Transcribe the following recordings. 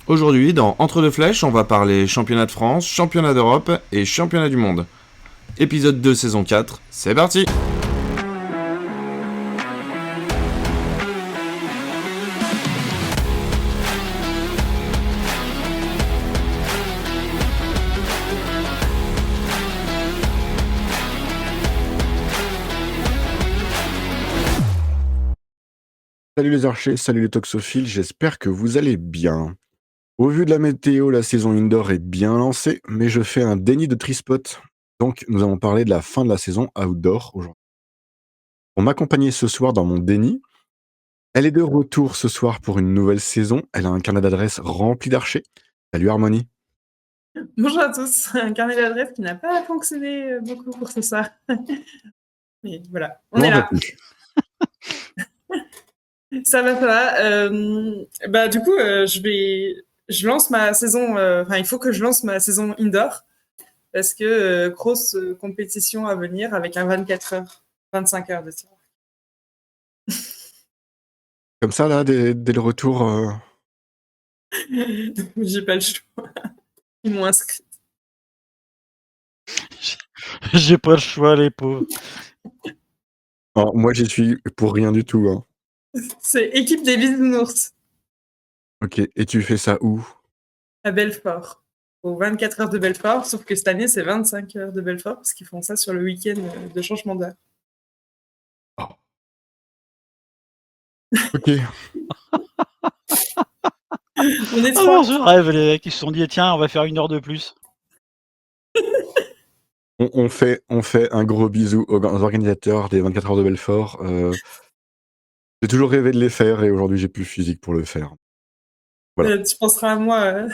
Aujourd'hui, dans Entre deux flèches, on va parler championnat de France, championnat d'Europe et championnat du monde. Épisode 2, saison 4, c'est parti. Salut les archers, salut les toxophiles, j'espère que vous allez bien. Au vu de la météo, la saison indoor est bien lancée, mais je fais un déni de trispot. Donc nous allons parler de la fin de la saison outdoor aujourd'hui. Pour m'accompagner ce soir dans mon déni, elle est de retour ce soir pour une nouvelle saison. Elle a un carnet d'adresses rempli d'archers. Salut Harmonie. Bonjour à tous, un carnet d'adresses qui n'a pas fonctionné beaucoup pour ce soir. Mais voilà, on est Comment là. vas-tu ? Ça va. Du coup, je lance ma saison. Il faut que je lance ma saison indoor parce que grosse compétition à venir avec un 24 heures, 25 heures de tir. Comme ça là, dès le retour. J'ai pas le choix. Ils m'ont inscrit. J'ai pas le choix, les pauvres. Alors, moi j'y suis pour rien du tout. Hein. C'est équipe des bisounours Ok, et tu fais ça où ? à Belfort. Aux 24 heures de Belfort, sauf que cette année c'est 25 heures de Belfort parce qu'ils font ça sur le week-end de changement d'heure. Oh. Ok. On est Alors, trois. je rêve, les mecs, ils se sont dit, tiens, on va faire 1 heure de plus. On fait un gros bisou aux organisateurs des 24 heures de Belfort. J'ai toujours rêvé de les faire et aujourd'hui j'ai plus le physique pour le faire. Voilà. Tu penseras à moi.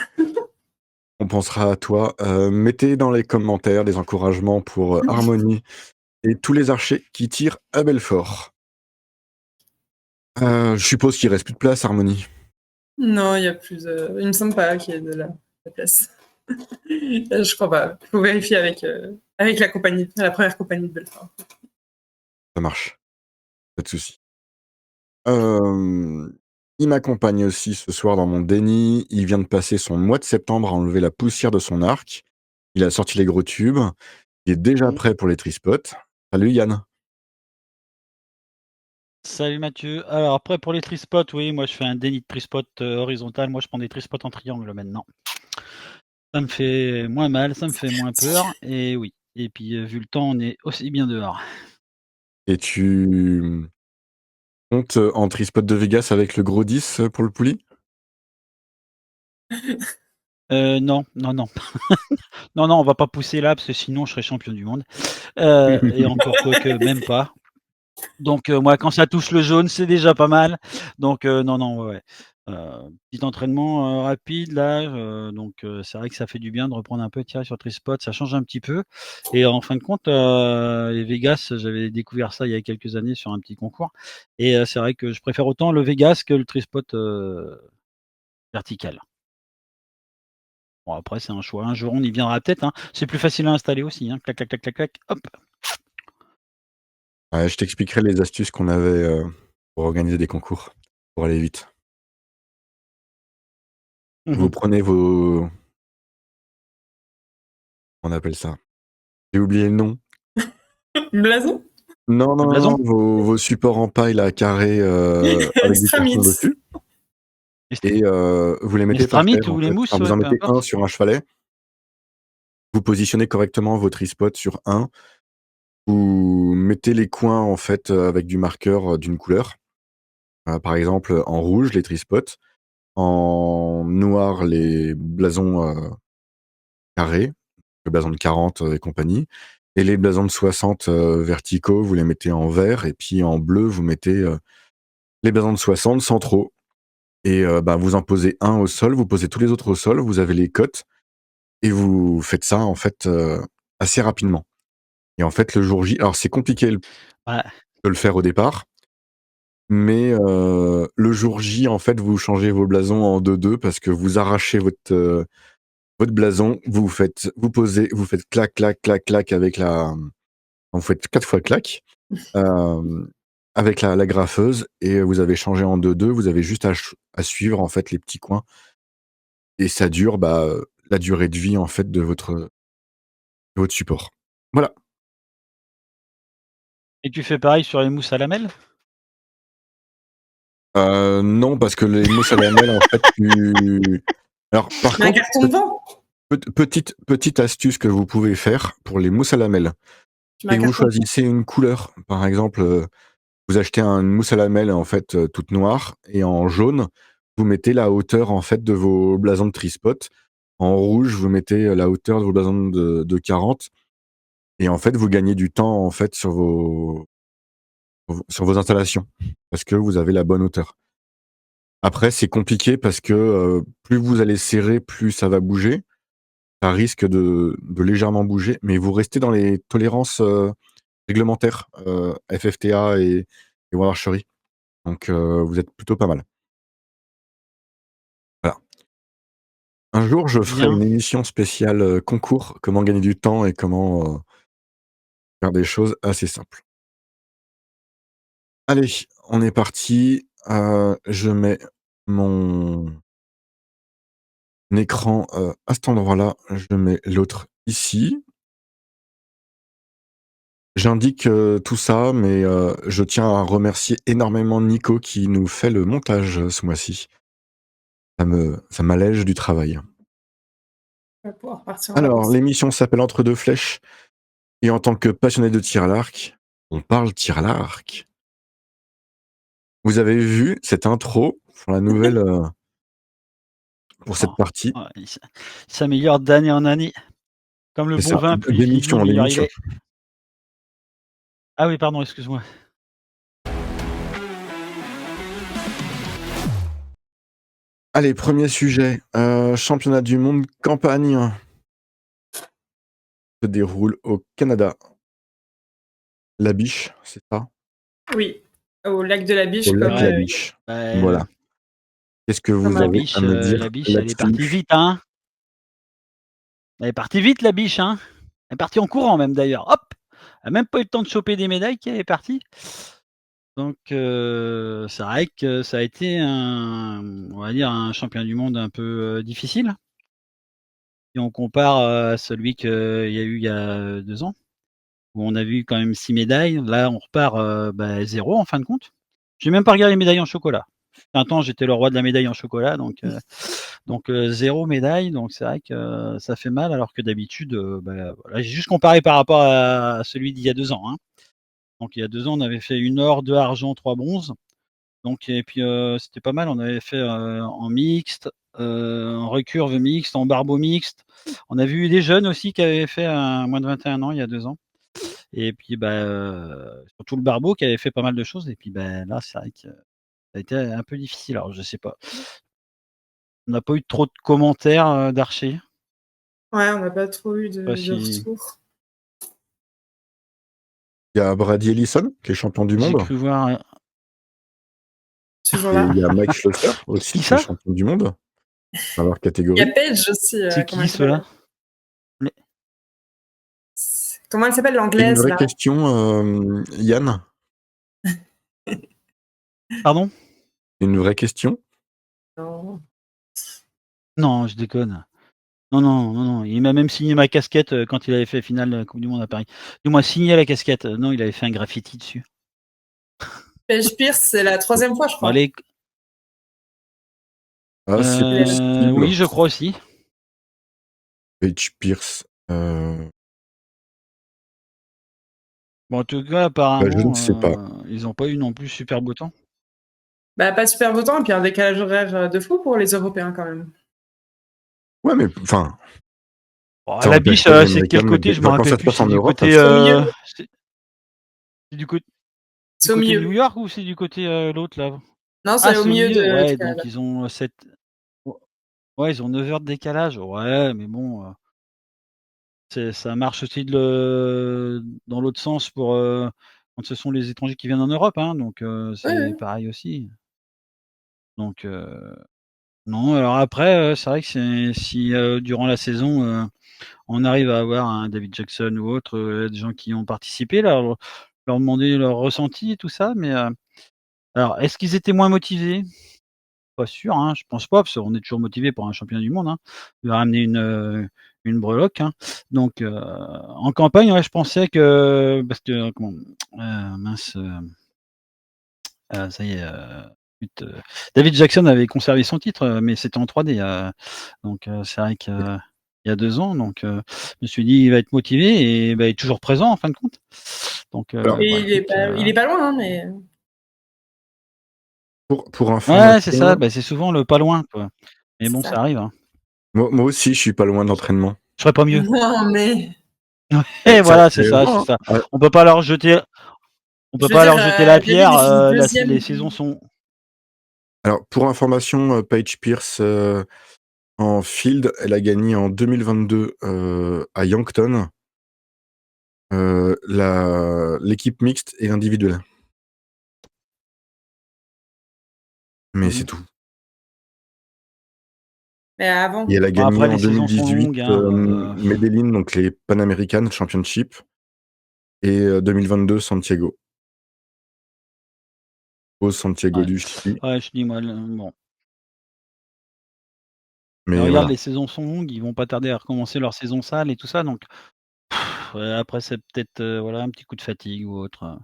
On pensera à toi. Mettez dans les commentaires des encouragements pour Harmonie et tous les archers qui tirent à Belfort. Je suppose qu'il reste plus de place, Harmonie. Non, il y a plus. Il me semble pas qu'il y ait de la place. Je crois pas. Il faut vérifier avec la compagnie, la première compagnie de Belfort. Ça marche. Pas de souci. Il m'accompagne aussi ce soir dans mon déni. Il vient de passer son mois de septembre à enlever la poussière de son arc. Il a sorti les gros tubes. Il est déjà prêt pour les trispots. Salut Yann. Salut Mathieu. Alors, après, pour les trispots, oui, moi je fais un déni de trispot horizontal. Moi je prends des trispots en triangle maintenant. Ça me fait moins mal, ça me fait moins peur. Et oui. Et puis, vu le temps, on est aussi bien dehors. Et tu comptes en trispot de Vegas avec le gros 10 pour le poulie ? Non. Non, on va pas pousser là, parce que sinon je serais champion du monde. Et encore quoique, même pas. Donc, moi, quand ça touche le jaune, c'est déjà pas mal. Donc, non, ouais. Petit entraînement rapide là, donc c'est vrai que ça fait du bien de reprendre un peu, tirer sur Trispot, ça change un petit peu. Et en fin de compte, les Vegas, j'avais découvert ça il y a quelques années sur un petit concours. Et c'est vrai que je préfère autant le Vegas que le Trispot vertical. Bon, après, c'est un choix. Un jour, on y viendra peut-être. Hein. C'est plus facile à installer aussi. Hein. Clac, clac, clac, clac, clac. Hop. Je t'expliquerai les astuces qu'on avait pour organiser des concours, pour aller vite. Vous prenez vos... On appelle ça. J'ai oublié le nom. Blason. Non, Blason. vos supports en paille là, carrés avec des cartons dessus. Et vous les mettez par terre. Ou les mousses, vous en peu mettez importe. un sur un chevalet. Vous positionnez correctement vos trispots sur un. Vous mettez les coins en fait avec du marqueur d'une couleur. Par exemple, en rouge, les trispots. En noir, les blasons carrés, le blason de 40 et compagnie. Et les blasons de 60 verticaux, vous les mettez en vert. Et puis en bleu, vous mettez les blasons de 60 sans trop. Et vous en posez un au sol, vous posez tous les autres au sol, vous avez les cotes. Et vous faites ça en fait assez rapidement. Et en fait, le jour J, alors c'est compliqué de le faire au départ, mais le jour J, en fait, vous changez vos blasons en 2-2 parce que vous arrachez votre blason, vous posez, vous faites clac, clac, clac, clac avec la... Vous faites 4 fois clac avec la graffeuse et vous avez changé en 2-2, vous avez juste à suivre en fait les petits coins et ça dure la durée de vie en fait de votre support. Voilà. Et tu fais pareil sur les mousses à lamelles? Non, parce que les mousses à lamelles en fait alors par Mais un contre, carton de vent. petite astuce que vous pouvez faire pour les mousses à lamelles, Tu mets c'est un que vous carton de vent. choisissez une couleur. Par exemple, vous achetez une mousse à lamelles en fait, toute noire et en jaune, vous mettez la hauteur en fait de vos blasons de Trispot. En rouge, vous mettez la hauteur de vos blasons de 40 et en fait, vous gagnez du temps en fait sur vos installations parce que vous avez la bonne hauteur. Après, c'est compliqué parce que, plus vous allez serrer, plus ça va bouger. Ça risque de légèrement bouger, mais vous restez dans les tolérances, réglementaires, FFTA et World Archery. Donc, vous êtes plutôt pas mal. Voilà. Un jour, je ferai Bien. une émission spéciale, concours, comment gagner du temps et comment, faire des choses assez simples. Allez, on est parti. Je mets mon écran, à cet endroit-là. Je mets l'autre ici. J'indique, tout ça, mais je tiens à remercier énormément Nico qui nous fait le montage, ce mois-ci. Ça m'allège du travail. On va pouvoir partir en Alors, vacances. l'émission s'appelle Entre deux flèches et en tant que passionné de tir à l'arc, on parle tir à l'arc. Vous avez vu cette intro pour la nouvelle, pour cette partie? Ouais, il s'améliore d'année en année. Comme le C'est bon ça, vin, plus il vieillit, d'émission en meilleur il émission. est. Ah oui, pardon, excuse-moi. Allez, premier sujet, championnat du monde campagne se déroule au Canada. La Biche, c'est ça? Oui, au lac de la Biche, Au lac comme de la Ouais. Biche. Bah, Voilà. Qu'est-ce que vous comme avez à me dire la biche, elle est partie là-dessus? vite, hein. Elle est partie vite, la biche, hein. Elle est partie en courant même d'ailleurs. Hop! Elle a même pas eu le temps de choper des médailles qu'elle est partie. Donc, c'est vrai que ça a été on va dire un championnat du monde un peu, difficile. Si on compare, à celui qu'il y a eu il y a 2 ans, où on a vu quand même 6 médailles. Là, on repart, 0 en fin de compte. J'ai même pas regardé les médailles en chocolat. Un temps, j'étais le roi de la médaille en chocolat, donc 0 médaille, donc c'est vrai que ça fait mal alors que d'habitude, voilà, j'ai juste comparé par rapport à celui d'il y a 2 ans, hein. Donc il y a 2 ans, on avait fait 1 or, 2 argent, 3 bronzes. Donc et puis, c'était pas mal. On avait fait, en mixte, en recurve mixte, en barbeau mixte. On a vu des jeunes aussi qui avaient fait un moins de 21 ans il y a 2 ans et puis, surtout le barbeau qui avait fait pas mal de choses et puis, là, c'est vrai que ça a été un peu difficile. Alors je sais pas, on n'a pas eu trop de commentaires, d'archers. Ouais, on n'a pas trop eu Pas de si retour. Il y a Brady Ellison, qui est champion du j'ai monde. cru voir, Toujours Et là. il y a Mike Schlosser aussi, qui qui est ça? champion du monde dans leur Il y a catégorie. Paige aussi, C'est comment qui elle s'appelle? ceux-là? Les Comment elle s'appelle C'est une l'anglaise vraie là? question, Yann? pardon? Une vraie question? Non. Non, je déconne. Non, non, non, non, il m'a même signé ma casquette, quand il avait fait finale de la coupe du monde à Paris. Du moins signé la casquette, non, il avait fait un graffiti dessus. Paige Pierce, c'est la 3e fois, je Bon crois. allez, Ah, c'est possible. oui, je crois aussi. Paige Pierce. Bon, en tout cas, Je ne apparemment, sais pas. ils ont pas eu non plus super beau temps. Bah, pas super beau temps, et puis un décalage horaire de fou pour les Européens quand même. Ouais, mais enfin, Bon, ça la empêche biche, pas les c'est de quel Américains de mettre côté? des... Je me Enfin, quand rappelle ça se plus. passe C'est en du Europe, côté, C'est au milieu. c'est du côté C'est au de milieu. New York ou c'est du côté, l'autre là? Non, Ah, c'est au c'est au milieu milieu? du Ouais, Canada. donc ils ont, ouais, ils ont 9 heures de décalage. Ouais, mais bon, ça marche aussi dans l'autre sens pour, quand ce sont les étrangers qui viennent en Europe, hein, donc Ouais, c'est ouais. pareil aussi. Donc non, alors après, c'est vrai que si, durant la saison, on arrive à avoir un David Jackson ou autre, des gens qui ont participé, leur demander leur ressenti et tout ça, mais alors est-ce qu'ils étaient moins motivés? pas sûr, hein, je pense pas, parce qu'on est toujours motivé pour un championnat du monde, hein. Il va ramener une breloque, hein. Donc, en campagne, ouais, je pensais que parce que comment, mince, ça y est, zut, David Jackson avait conservé son titre, mais c'était en 3D, donc, c'est vrai qu'il y a 2 ans, donc, je me suis dit: «Il va être motivé» et bah, il est toujours présent en fin de compte. Donc, Alors, Et bah, il est écoute, pas loin, hein, mais pour ouais, c'est ça, information, bah, c'est souvent le pas loin, quoi. Mais c'est bon, ça. ça arrive, hein. moi aussi, je suis pas loin d'entraînement. Je ferais pas mieux. Non, mais Et Ça voilà, c'est fait ça, c'est loin, ça. hein. On peut pas leur jeter on peut je veux pas dire, leur jeter la David, pierre, il finit les 2e. saisons sont Alors, pour information, Paige Pierce, en field, elle a gagné en 2022, à Yankton, l'équipe mixte et individuelle. Mais c'est mmh tout. Mais avant, Et elle a Bon, gagné après en les saisons sont 2018, longues, hein, Medellín, donc les Pan American Championship et 2022 Santiago. Au Santiago ouais. du Chili. Ouais, je dis moi le bon. Mais Mais regarde, voilà. les saisons sont longues, ils vont pas tarder à recommencer leur saison sale et tout ça, donc ouais, après c'est peut-être, voilà, un petit coup de fatigue ou autre.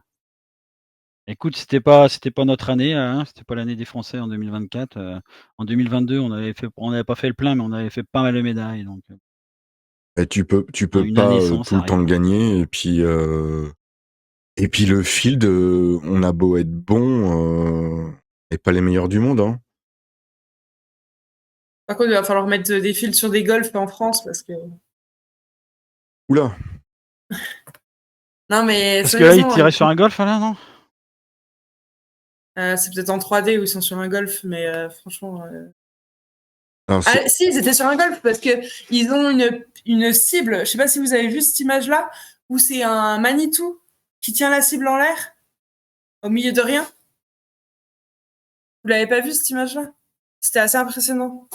Écoute, c'était pas notre année, hein, c'était pas l'année des Français en 2024, en 2022, on n'avait pas fait le plein, mais on avait fait pas mal de médailles, donc, Et tu hein, peux une année pas, sans, tout ça le temps arrive. gagner et puis le field, on a beau être bon, et pas les meilleurs du monde, hein. par contre, il va falloir mettre des fils sur des golfs en France parce que Ouh là! non, mais Parce que là, ils sérieusement, tiraient sur un golf là, non? c'est peut-être en 3D où ils sont sur un golf, mais franchement. Alors Ah, c'est si, ils étaient sur un golf parce que ils ont une cible. Je sais pas si vous avez vu cette image-là où c'est un Manitou qui tient la cible en l'air au milieu de rien. Vous l'avez pas vu cette image-là? C'était assez impressionnant.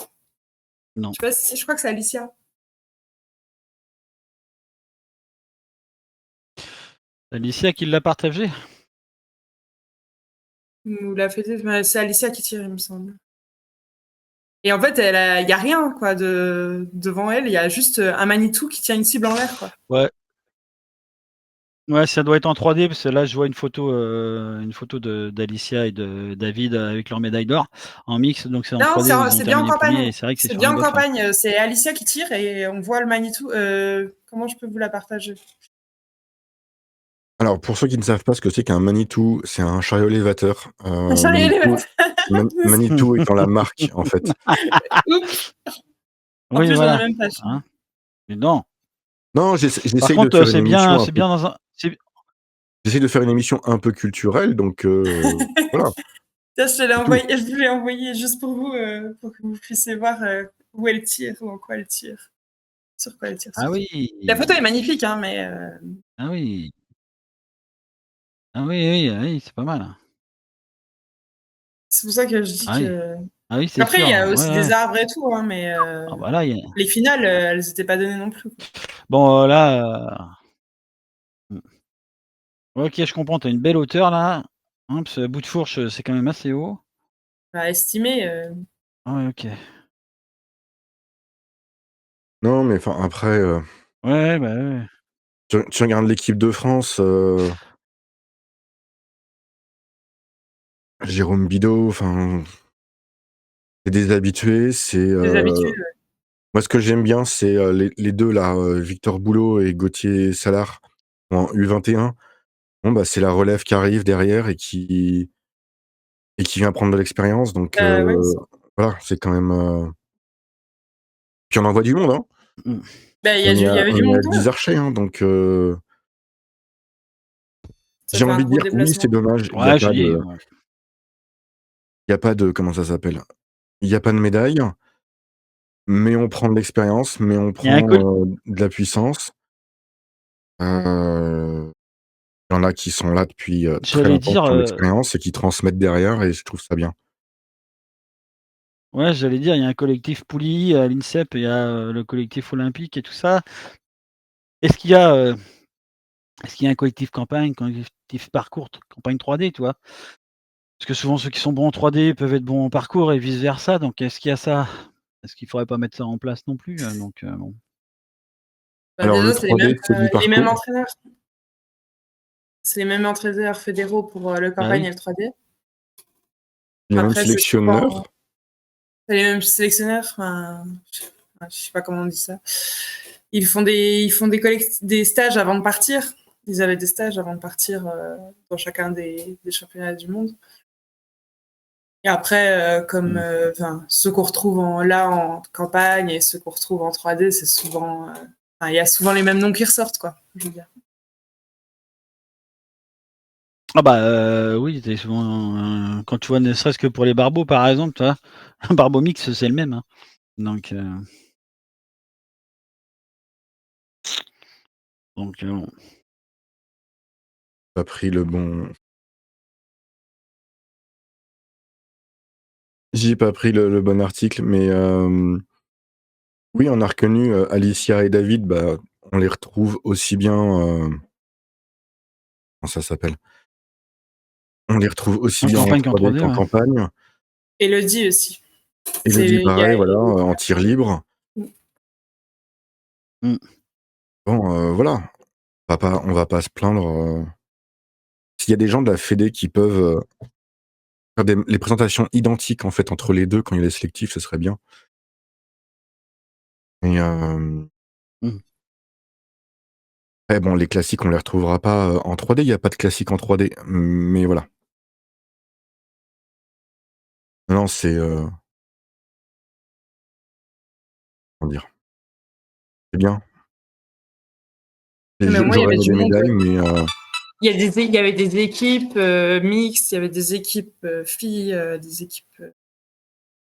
Non. Je sais pas si je crois que c'est Alicia. Alicia qui l'a partagé? Ou l'a fait. C'est Alicia qui tire, il me semble. Et en fait, il y a rien quoi devant elle. Il y a juste un Manitou qui tient une cible en l'air quoi. Ouais. Ouais, ça doit être en 3D parce que là, je vois une photo de d'Alicia et de David avec leur médaille d'or en mix, donc c'est en Non, 3D où ils ont c'est bien en terminé 1er campagne. et c'est vrai que c'est C'est sur un bien en golf, hein. campagne. C'est Alicia qui tire et on voit le Manitou. Comment je peux vous la partager? alors pour ceux qui ne savent pas ce que c'est qu'un Manitou, c'est un chariot élévateur. J'arrive les Manitou Manitou étant la marque, en fait. Oups. En Oui, plus, j'en ai voilà, même pas. hein. Mais non. Non, Par j'essaye de contre, faire une émission un c'est peu bien dans un c'est j'essaye de faire une émission un peu culturelle, donc voilà. Tiens, C'est tout. je vous l'ai envoyé juste pour que vous puissiez voir où elle tire ou en quoi elle tire. Sur quoi elle tire ah surtout. oui! La photo est magnifique, hein, mais Ah oui! Ah oui, oui, ah oui, c'est pas mal, hein. c'est pour ça que je dis Ah oui. que. Ah oui, c'est Après, il sûr, y a hein. Ouais, aussi des ouais. arbres et tout, hein, mais Ah bah là, il y a les finales, elles n'étaient pas données non plus. Quoi. bon, là, mmh. OK, je comprends, tu as une belle hauteur là, hein, parce que bout de fourche, c'est quand même assez haut. À estimer. Ah ouais, OK. Non, mais enfin après, Ouais, ouais, bah, ouais, ouais. tu regardes l'équipe de France, Jérôme Bidault, enfin, c'est des habitués, Des habitués. moi ce que j'aime bien, c'est, les 2 là, Victor Boulot et Gauthier Salard en U21. Bon, bah, c'est la relève qui arrive derrière et qui vient prendre de l'expérience, donc Ouais, voilà, c'est quand même, puis on envoie du monde, hein. Mmh. bah, il y avait du On est monde à quand 10 même. archers, hein, donc Ça j'ai fait un envie de gros dire oui, c'est déplacement. dommage, Ouais, je dis bon. il y a pas de comment ça s'appelle? Il y a pas de médaille, mais on prend de l'expérience, mais on Il y a un prend, col de la puissance. Il y en a qui sont là depuis, très j'allais longtemps, dire, qui ont de l'expérience et qui transmettent derrière et je trouve ça bien. ouais, j'allais dire, il y a un collectif Pouilly à l'INSEP, il y a, le collectif olympique et tout ça. Est-ce qu'il y a, heu, est-ce qu'il y a un collectif campagne, collectif parcours, campagne 3D, tu vois? Parce que souvent, ceux qui sont bons en 3D peuvent être bons en parcours et vice-versa. Donc, est-ce qu'il y a ça? Est-ce qu'il faudrait pas mettre ça en place non plus? Donc, bon. Bah, Alors le déjà, c'est 3D, c'est du les mêmes parcours. entraîneurs. C'est les mêmes entraîneurs fédéraux pour le Bah campagne oui. et le 3D. Les mêmes Après, c'est sélectionneurs. souvent les mêmes sélectionneurs. Enfin, je sais pas comment on dit ça. Ils font des stages avant de partir. Ils avaient des stages avant de partir dans chacun des championnats du monde. Et après, comme ceux qu'on retrouve en campagne et ceux qu'on retrouve en 3D, c'est souvent, il y a souvent les mêmes noms qui ressortent, quoi. Je veux dire. Ah bah oui, c'est souvent quand tu vois ne serait-ce que pour les barbeaux par exemple, tu vois? Un barbeau mix, c'est le même, hein. Donc bon. Pas pris le bon. J'ai pas pris le bon article, mais oui, on a reconnu Alicia et David, bah, on les retrouve aussi bien. Comment ça s'appelle? On les retrouve aussi En bien en campagne qu'en 3D 3D, qu'en ouais. campagne. Elodie aussi. Elodie, Il y a pareil, voilà, en tir libre. Mmh. Bon, voilà, on va pas se plaindre. S'il y a des gens de la fédé qui peuvent faire les présentations identiques en fait entre les deux quand il y a les sélectifs, ce serait bien. Et après, bon, les classiques, on les retrouvera pas en 3D. Il n'y a pas de classique en 3D, mais voilà. Non, c'est comment dire? C'est bien. Mais au moins, il y avait J'aurais aimé du des monde. médailles, mais Il y avait des équipes mixtes, il y avait des équipes filles, des équipes.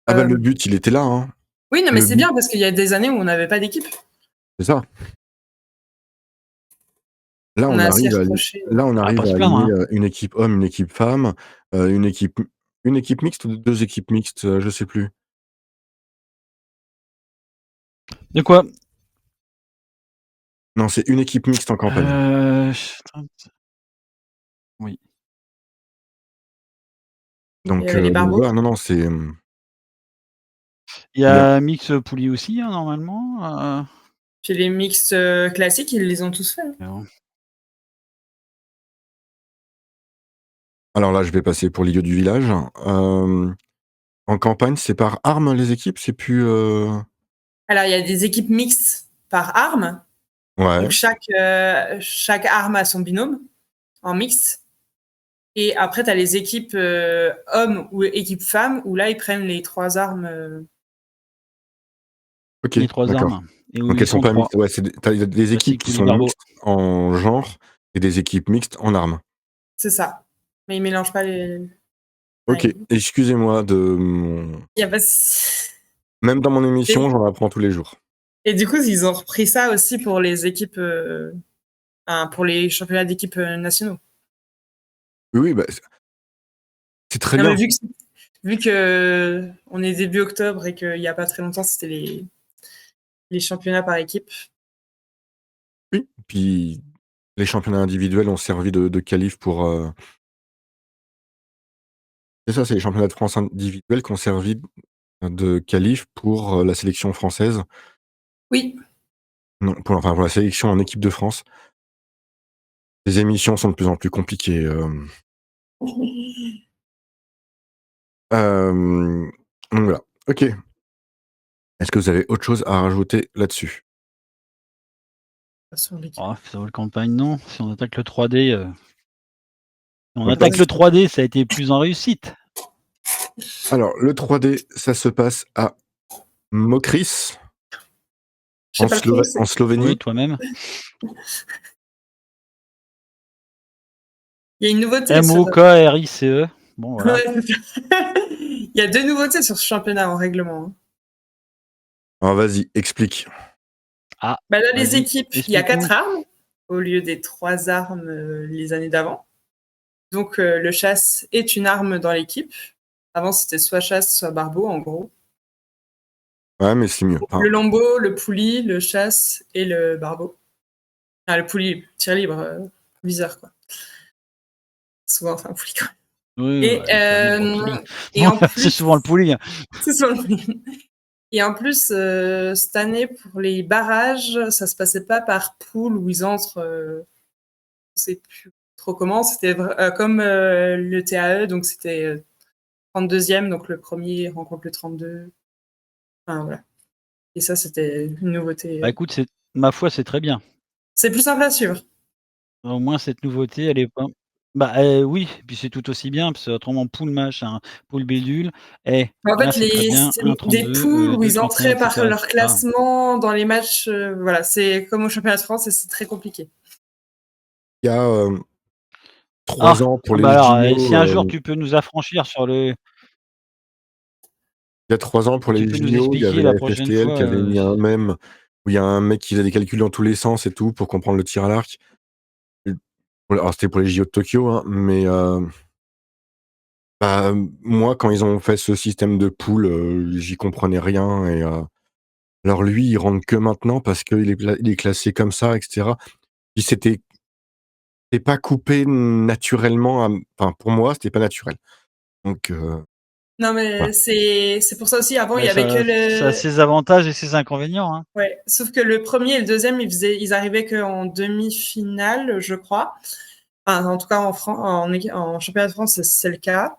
ah bah, le hommes. but, il était là, hein. Oui, non, mais Le c'est but, bien parce qu'il y a des années où on n'avait pas d'équipe. c'est ça. Là, On on a assez arrive à reproché. On va pas se plaindre, aligner hein. une équipe homme, une équipe femme, une équipe mixte ou 2 équipes mixtes, je sais plus. De quoi? Non, c'est une équipe mixte en campagne. Oui. Il y avait les Donc barbeaux. voilà, non, c'est Il y bien. a mix poulie aussi, hein, normalement. Puis les mixtes classiques, ils les ont tous faits. Mais bon. Alors là, je vais passer pour l'idiot du village. En campagne, c'est par armes les équipes, c'est plus. Alors, il y a des équipes mixtes par arme. Ouais. Donc, chaque arme a son binôme en mix. Et après, tu as les équipes hommes ou équipes femmes où là, ils prennent les 3 armes. Ok, Les 3 d'accord. armes et où Donc ils elles sont sont pas 3. mixtes. Ouais, t'as des équipes Classique qui poulie sont barbeau. mixtes en genre et des équipes mixtes en armes. C'est ça. Mais ils mélangent pas les. Ok, Ouais. excusez-moi de mon. Il y a pas... Même dans mon émission, Et, j'en apprends tous les jours. et du coup, ils ont repris ça aussi pour les équipes, pour les championnats d'équipes nationaux. Oui, bah, c'est très Non, mais bien. vu que on est début octobre et qu'il y a pas très longtemps, c'était les championnats par équipe. Oui. Puis les championnats individuels ont servi de qualif pour. C'est ça, c'est les championnats de France individuels qui ont servi de qualif pour la sélection française. Oui. Non, pour la sélection en équipe de France. Les émissions sont de plus en plus compliquées. Donc voilà. Ok. Est-ce que vous avez autre chose à rajouter là-dessus? Sur l'équipe. Oh, ça vaut le campagne, non. Si on attaque le 3D, on Ouais, attaque le 3D, ça a été plus en réussite. Alors, le 3D, ça se passe à Mokris, Je sais pas trop. en Slovénie. Oui, toi-même. Il y a une nouveauté sur. MOKRICE. Bon, voilà. Ouais, c'est ça. Il y a 2 nouveautés sur ce championnat en règlement. Alors, vas-y, explique. Ah, Bah, dans les vas-y, équipes, il y a explique-nous. 4 armes au lieu des 3 armes les années d'avant. Donc, le chasse est une arme dans l'équipe. Avant, c'était soit chasse, soit barbeau, en gros. Ouais, mais c'est mieux. Enfin, Le lambeau, le poulie, le chasse et le barbeau. Ah, le poulie, tir libre, viseur, quoi. Souvent, c'est un poulie, quand même. Oui, Et, bah, clairement, Grand Pouilly. et en C'est plus, souvent le Pouilly. Hein. c'est sur le prix. Et en plus, cette année, pour les barrages, ça se passait pas par poule où ils entrent, on sait plus trop comment. C'était comme le TAE, donc c'était 32e, donc le premier rencontre le 32. Enfin, voilà. Et ça, c'était une nouveauté. Bah écoute, ma foi, c'est très bien. C'est plus simple à suivre. Au moins cette nouveauté, elle est pas bah, oui, puis c'est tout aussi bien, parce que autrement poule machin, poule bidule, En là fait, c'est très bien, c'était des 1,32, poules où ils 2,31 entraient et par cetera et leur cetera. classement dans les matchs. Voilà, c'est comme au championnat de France et c'est très compliqué. Il y a 3 Ah! ans pour Bah les alors, si un jour JO, tu peux nous affranchir sur le il y a 3 ans pour tu les peux nous JO, il y expliquer avait la la prochaine FFTL qui fois, avait mis un mème où il y a un mec qui faisait des calculs dans tous les sens et tout pour comprendre le tir à l'arc. Et alors c'était pour les JO de Tokyo, hein, mais bah, moi quand ils ont fait ce système de poules, j'y comprenais rien et alors lui, il rentre que maintenant parce qu'il est classé comme ça et cetera. Puis c'était pas coupé naturellement enfin pour moi, c'était pas naturel. Donc Non, voilà. mais c'est pour ça aussi. Avant, il bah, y avait que ça a le. ses avantages et ses inconvénients, hein. Ouais, sauf que le premier et le deuxième, ils arrivaient qu'en demi-finale, je crois. Enfin, en tout cas, en championnat de France, c'est le cas.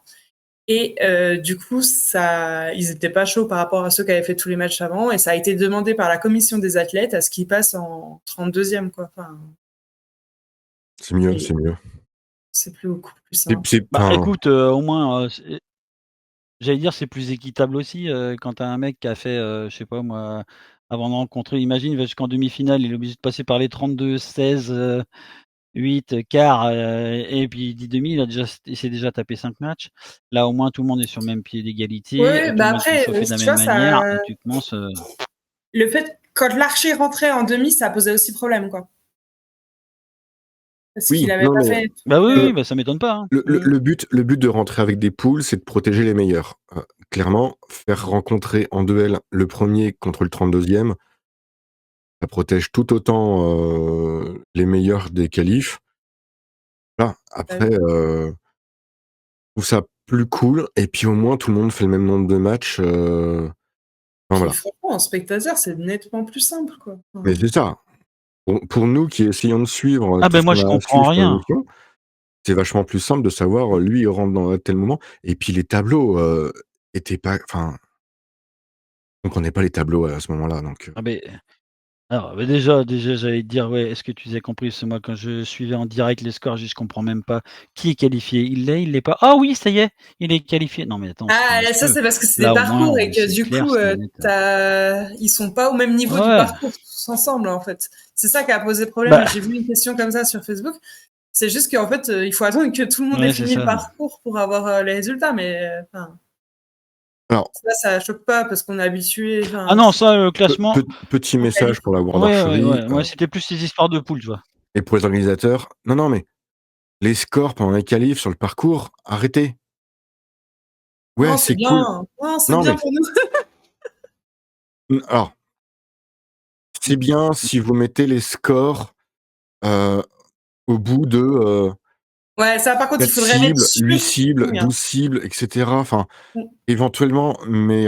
Et du coup, ils étaient pas chauds par rapport à ceux qui avaient fait tous les matchs avant. Et ça a été demandé par la commission des athlètes à ce qu'ils passent en 32e, quoi. Enfin, C'est mieux, et c'est mieux. c'est beaucoup plus simple. Bah Enfin, écoute, au moins, j'allais dire c'est plus équitable aussi, quand tu as un mec qui a fait, je sais pas moi, avant de rencontrer imagine il va jusqu'en demi-finale, il est obligé de passer par les 32, 16, 8, quart, et puis 10 demi, il s'est déjà tapé 5 matchs. Là, au moins, tout le monde est sur le même pied Oui, d'égalité, tout bah le monde se fait après, chauffer de la tu même vois, manière et tu commences, le fait, quand l'archer rentrait en demi, ça posait aussi problème, quoi. Parce qu'il oui, avait non pas mais fait bah, oui, le oui, bah, ça m'étonne pas, hein. le le Mmh. le but de rentrer avec des poules, c'est de protéger les meilleurs. Clairement, faire rencontrer en duel le premier contre le 32e, ça protège tout autant, les meilleurs des qualifs. Voilà, après, je trouve ça plus cool et puis au moins tout le monde fait le même nombre de matchs, enfin Puis voilà. franchement, en spectateur, c'est nettement plus simple, quoi. Mais c'est ça. Pour nous qui essayons de suivre, Ah, tout ben ce moi, qu'on je a à comprends suivre sur rien. l'émission, c'est vachement plus simple de savoir, lui, il rentre dans tel moment et puis les tableaux, étaient pas enfin, on comprenait pas les tableaux à ce moment-là donc Ah, beh, alors, déjà, j'allais te dire, ouais, est-ce que tu les as compris? Parce que moi, quand je suivais en direct les scores, je comprends même pas qui est qualifié. Il l'est pas. Ah oui, ça y est, il est qualifié. Non, mais attends, c'est Ah, ça, monstrueux. c'est parce que c'est des Là, au moins, parcours et que c'est du clair, coup, c'est net. ils sont pas au même niveau du Ouais, parcours tous ensemble, en fait. C'est ça qui a posé problème. bah, J'ai vu une question comme ça sur Facebook. C'est juste qu'en fait, il faut attendre que tout le monde ait ouais, c'est fini le ça. parcours pour avoir les résultats. Mais enfin, alors, ça choque pas parce qu'on est habitué. Ah Enfin, non, ça, le classement, petit on message pour qualifie. la ouais, World ouais, Archery, ouais, moi, c'était plus ces histoires de poules, tu vois? et pour les organisateurs. Non, non, mais les scores pendant les qualifs sur le parcours, arrêtez. Ouais, Non, c'est c'est cool. bien. Non, c'est Non, bien mais pour nous. alors, c'est bien si vous mettez les scores, heu, au bout de, Ouais, ça, par contre, il 4 faudrait mettre cibles, 8 sur cibles, combien. 12 cibles et cetera. Enfin, éventuellement, mais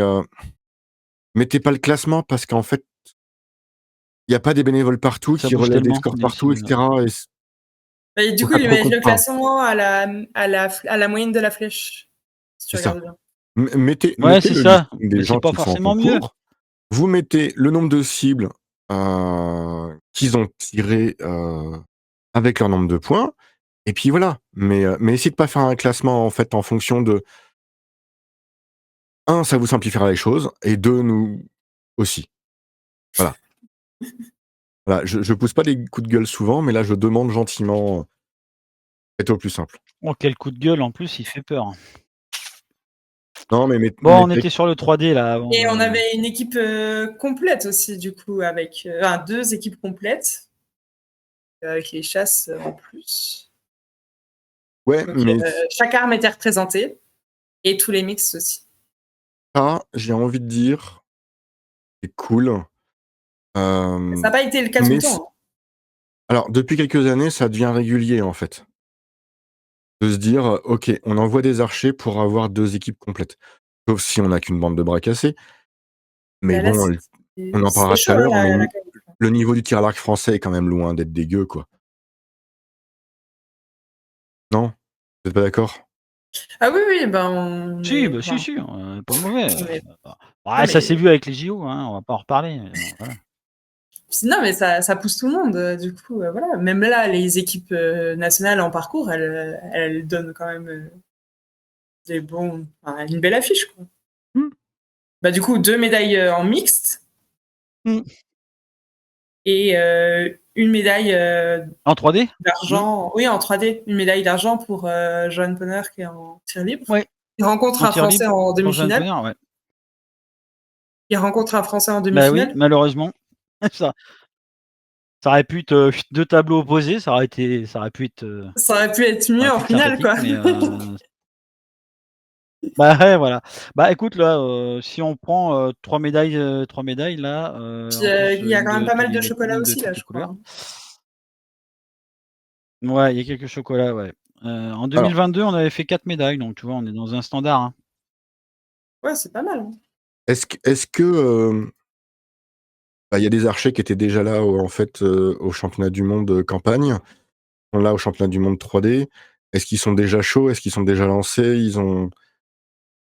mettez pas le classement parce qu'en fait, il y a pas des bénévoles partout Ça qui bouge relèvent des tellement, scores les partout et cibles. cetera et Et du faut coup, pas ils trop mettent le enfin, classement à la moyenne de la flèche, si tu c'est ça. regardes bien. Ouais, Mettez c'est le ça, listing mais des c'est gens pas qui sont en forcément mieux. concours. Vous mettez le nombre de cibles, qu'ils ont tirées, avec leur nombre de points et puis voilà. Mais essayez de pas faire un classement, en fait, en fonction de 1, ça vous simplifiera les choses et 2, nous aussi. Voilà. Voilà, je pousse pas des coups de gueule souvent, mais là, je demande gentiment, faites au plus simple. Oh, quel coup de gueule, en plus, il fait peur. Non, mais Bon, on mettez était sur le 3D, là, avant Et on de avait une équipe complète aussi, du coup, avec deux équipes complètes, avec les chasses en plus. ouais, Donc, mais chaque arme était représentée et tous les mix aussi. ça, j'ai envie de dire, c'est cool. Ça n'a pas été le cas tout le Mais temps. alors depuis quelques années, ça devient régulier, en fait. de se dire, OK, on envoie des archers pour avoir 2 équipes complètes. Sauf si on n'a qu'une bande de bras cassés. Mais Bah là, bon, on en c'est parlera tout chaud, à hein, l'heure, mais la qualif. le niveau du tir à l'arc français est quand même loin d'être dégueu, quoi. Non? Vous êtes pas d'accord? Ah oui, oui, ben on Si, est, bah, si, enfin, si, pas mauvais, on est- non ouais, ça s'est mais, vu avec les JO, hein, on va pas en reparler, voilà. non, mais ça pousse tout le monde. Du coup, voilà. Même là, les équipes nationales en parcours, elles donnent quand même une belle affiche, quoi. Mmh. Bah, du coup, 2 médailles en mixte Mmh. et une médaille En 3D? Mmh. d'argent. Oui, en 3D. Une médaille d'argent pour Johan Ponner qui est en tir libre. Ouais, Il rencontre en un tir Français libre en pour Johan demi-finale. Ponner, ouais. Il rencontre un Français en Bah, oui, demi-finale. malheureusement, ça ça aurait pu être, 2 tableaux opposés, ça aurait pu être, Ça aurait pu être ça mieux aurait en pu être finale, sympathique, quoi. mais bah, ouais, voilà. Bah, écoute, là, si on prend, 3 médailles là, Puis en plus, il y a quand même pas mal de chocolat une de aussi, là, toutes les je crois, couleurs. hein. Ouais, il y a quelques chocolats, ouais. En Alors, 2022, on avait fait 4 médailles, donc tu vois, on est dans un standard, hein. Ouais, c'est pas mal, hein. est-ce que, bah, il y a des archers qui étaient déjà là en fait, au championnat du monde, campagne, ils sont là au championnat du monde 3D. Est-ce qu'ils sont déjà chauds? Est-ce qu'ils sont déjà lancés?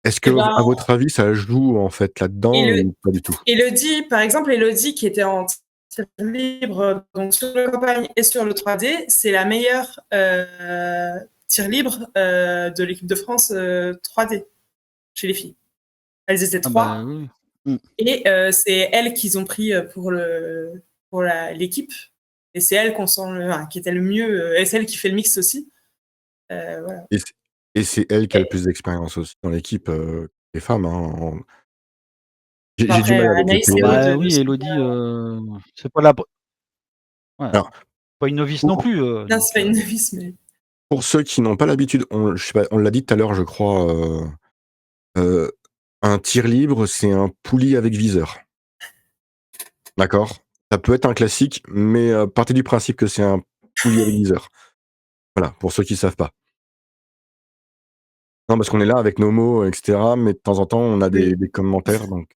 Est-ce que, Et ben, à votre avis, ça joue en fait là-dedans ou pas du tout? Elodie, par exemple, Elodie qui était en tir libre donc sur le campagne et sur le 3D, c'est la meilleure tir libre de l'équipe de France 3D chez les filles. Elles étaient Ah bah, 3 oui. Mmh. et c'est elles qu'ils ont pris pour l'équipe et c'est elle qui était le mieux et c'est elle qui fait le mix aussi. Voilà. Et c'est elle qui a le Et, plus d'expérience aussi dans l'équipe, les femmes, hein, j'ai du après mal avec les Anaïs Ah et PO. Aude bah, ne oui, sont Élodie, c'est pas la ouais, Alors, pas une novice non pour plus, non, donc c'est pas une novice, mais pour ceux qui n'ont pas l'habitude, je sais pas, on l'a dit tout à l'heure, je crois, heu, un tir libre, c'est un poulie avec viseur. D'accord? Ça peut être un classique, mais partez du principe que c'est un poulie avec viseur. Voilà, pour ceux qui savent pas. Non, parce qu'on est là avec nos mots, et cetera, mais de temps en temps, on a oui. des commentaires, donc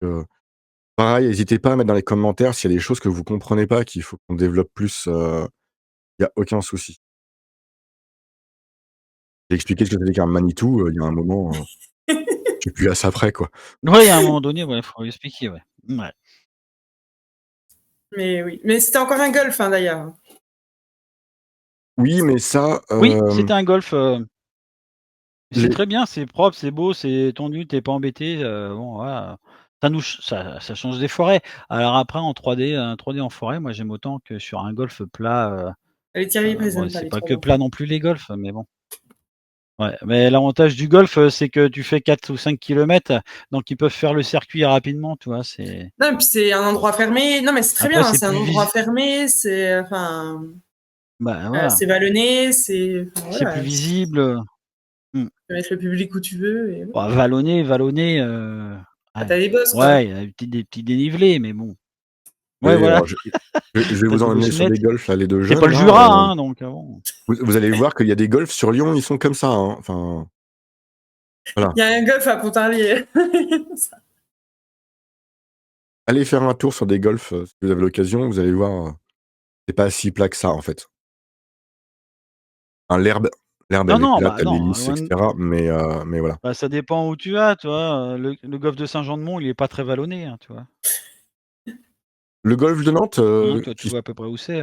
pareil, hésitez pas à mettre dans les commentaires s'il y a des choses que vous comprenez pas, qu'il faut qu'on développe plus, il y a aucun souci. J'ai expliqué ce que c'était qu'un Manitou, il y a un moment, je suis plus à ça près, quoi. ouais, à un moment donné, ouais, faut expliquer, ouais. Ouais. Mais oui. Mais c'était encore un golf, hein, d'ailleurs. Oui, mais ça, Oui, c'était un golf, c'est les très bien, c'est propre, c'est beau, c'est tondu, tu es pas embêté, bon voilà, ça change des forêts. Alors après en 3D, un 3D en forêt, moi j'aime autant que sur un golf plat, Les tirs libres, ils bon aiment pas c'est les pas 3 que ans. plat non plus les golfs, mais bon. Ouais, mais l'avantage du golf, c'est que tu fais 4 ou 5 kilomètres, donc ils peuvent faire le circuit rapidement, tu vois? C'est Non, et puis c'est un endroit fermé. Non, mais c'est très après bien, hein, c'est c'est un plus endroit fermé, bah, voilà, c'est vallonné, c'est plus voilà, tu visible, mmh. peux mettre le public où tu veux et Bah, voilà. vallonné, Ah, ouais. tu des bosses, quoi. Ouais, il y a des petits dénivelés, mais bon. Ouais, oui, voilà, alors je vais tu vous des emmener sur des bossonettes. golfs là, les 2 C'est pas jeunes le là, Jura, hein, donc bon. vous allez voir qu'il y a des golfs sur Lyon, ils sont comme ça, hein, enfin, voilà. Il y a un golf à Pontarlier. Allez faire un tour sur des golfs, si vous avez l'occasion, vous allez voir, c'est pas si plat que ça, en fait. Hein, l'herbe Non, elle est non, plate, bah, elle est non, lisse et loin de cetera, mais voilà. bah, ça dépend où tu vas, tu vois? Le golfe de Saint-Jean-de-Mont, il est pas très vallonné, hein, tu vois? Le golf de Nantes, Hein, toi, tu vois à peu près où c'est,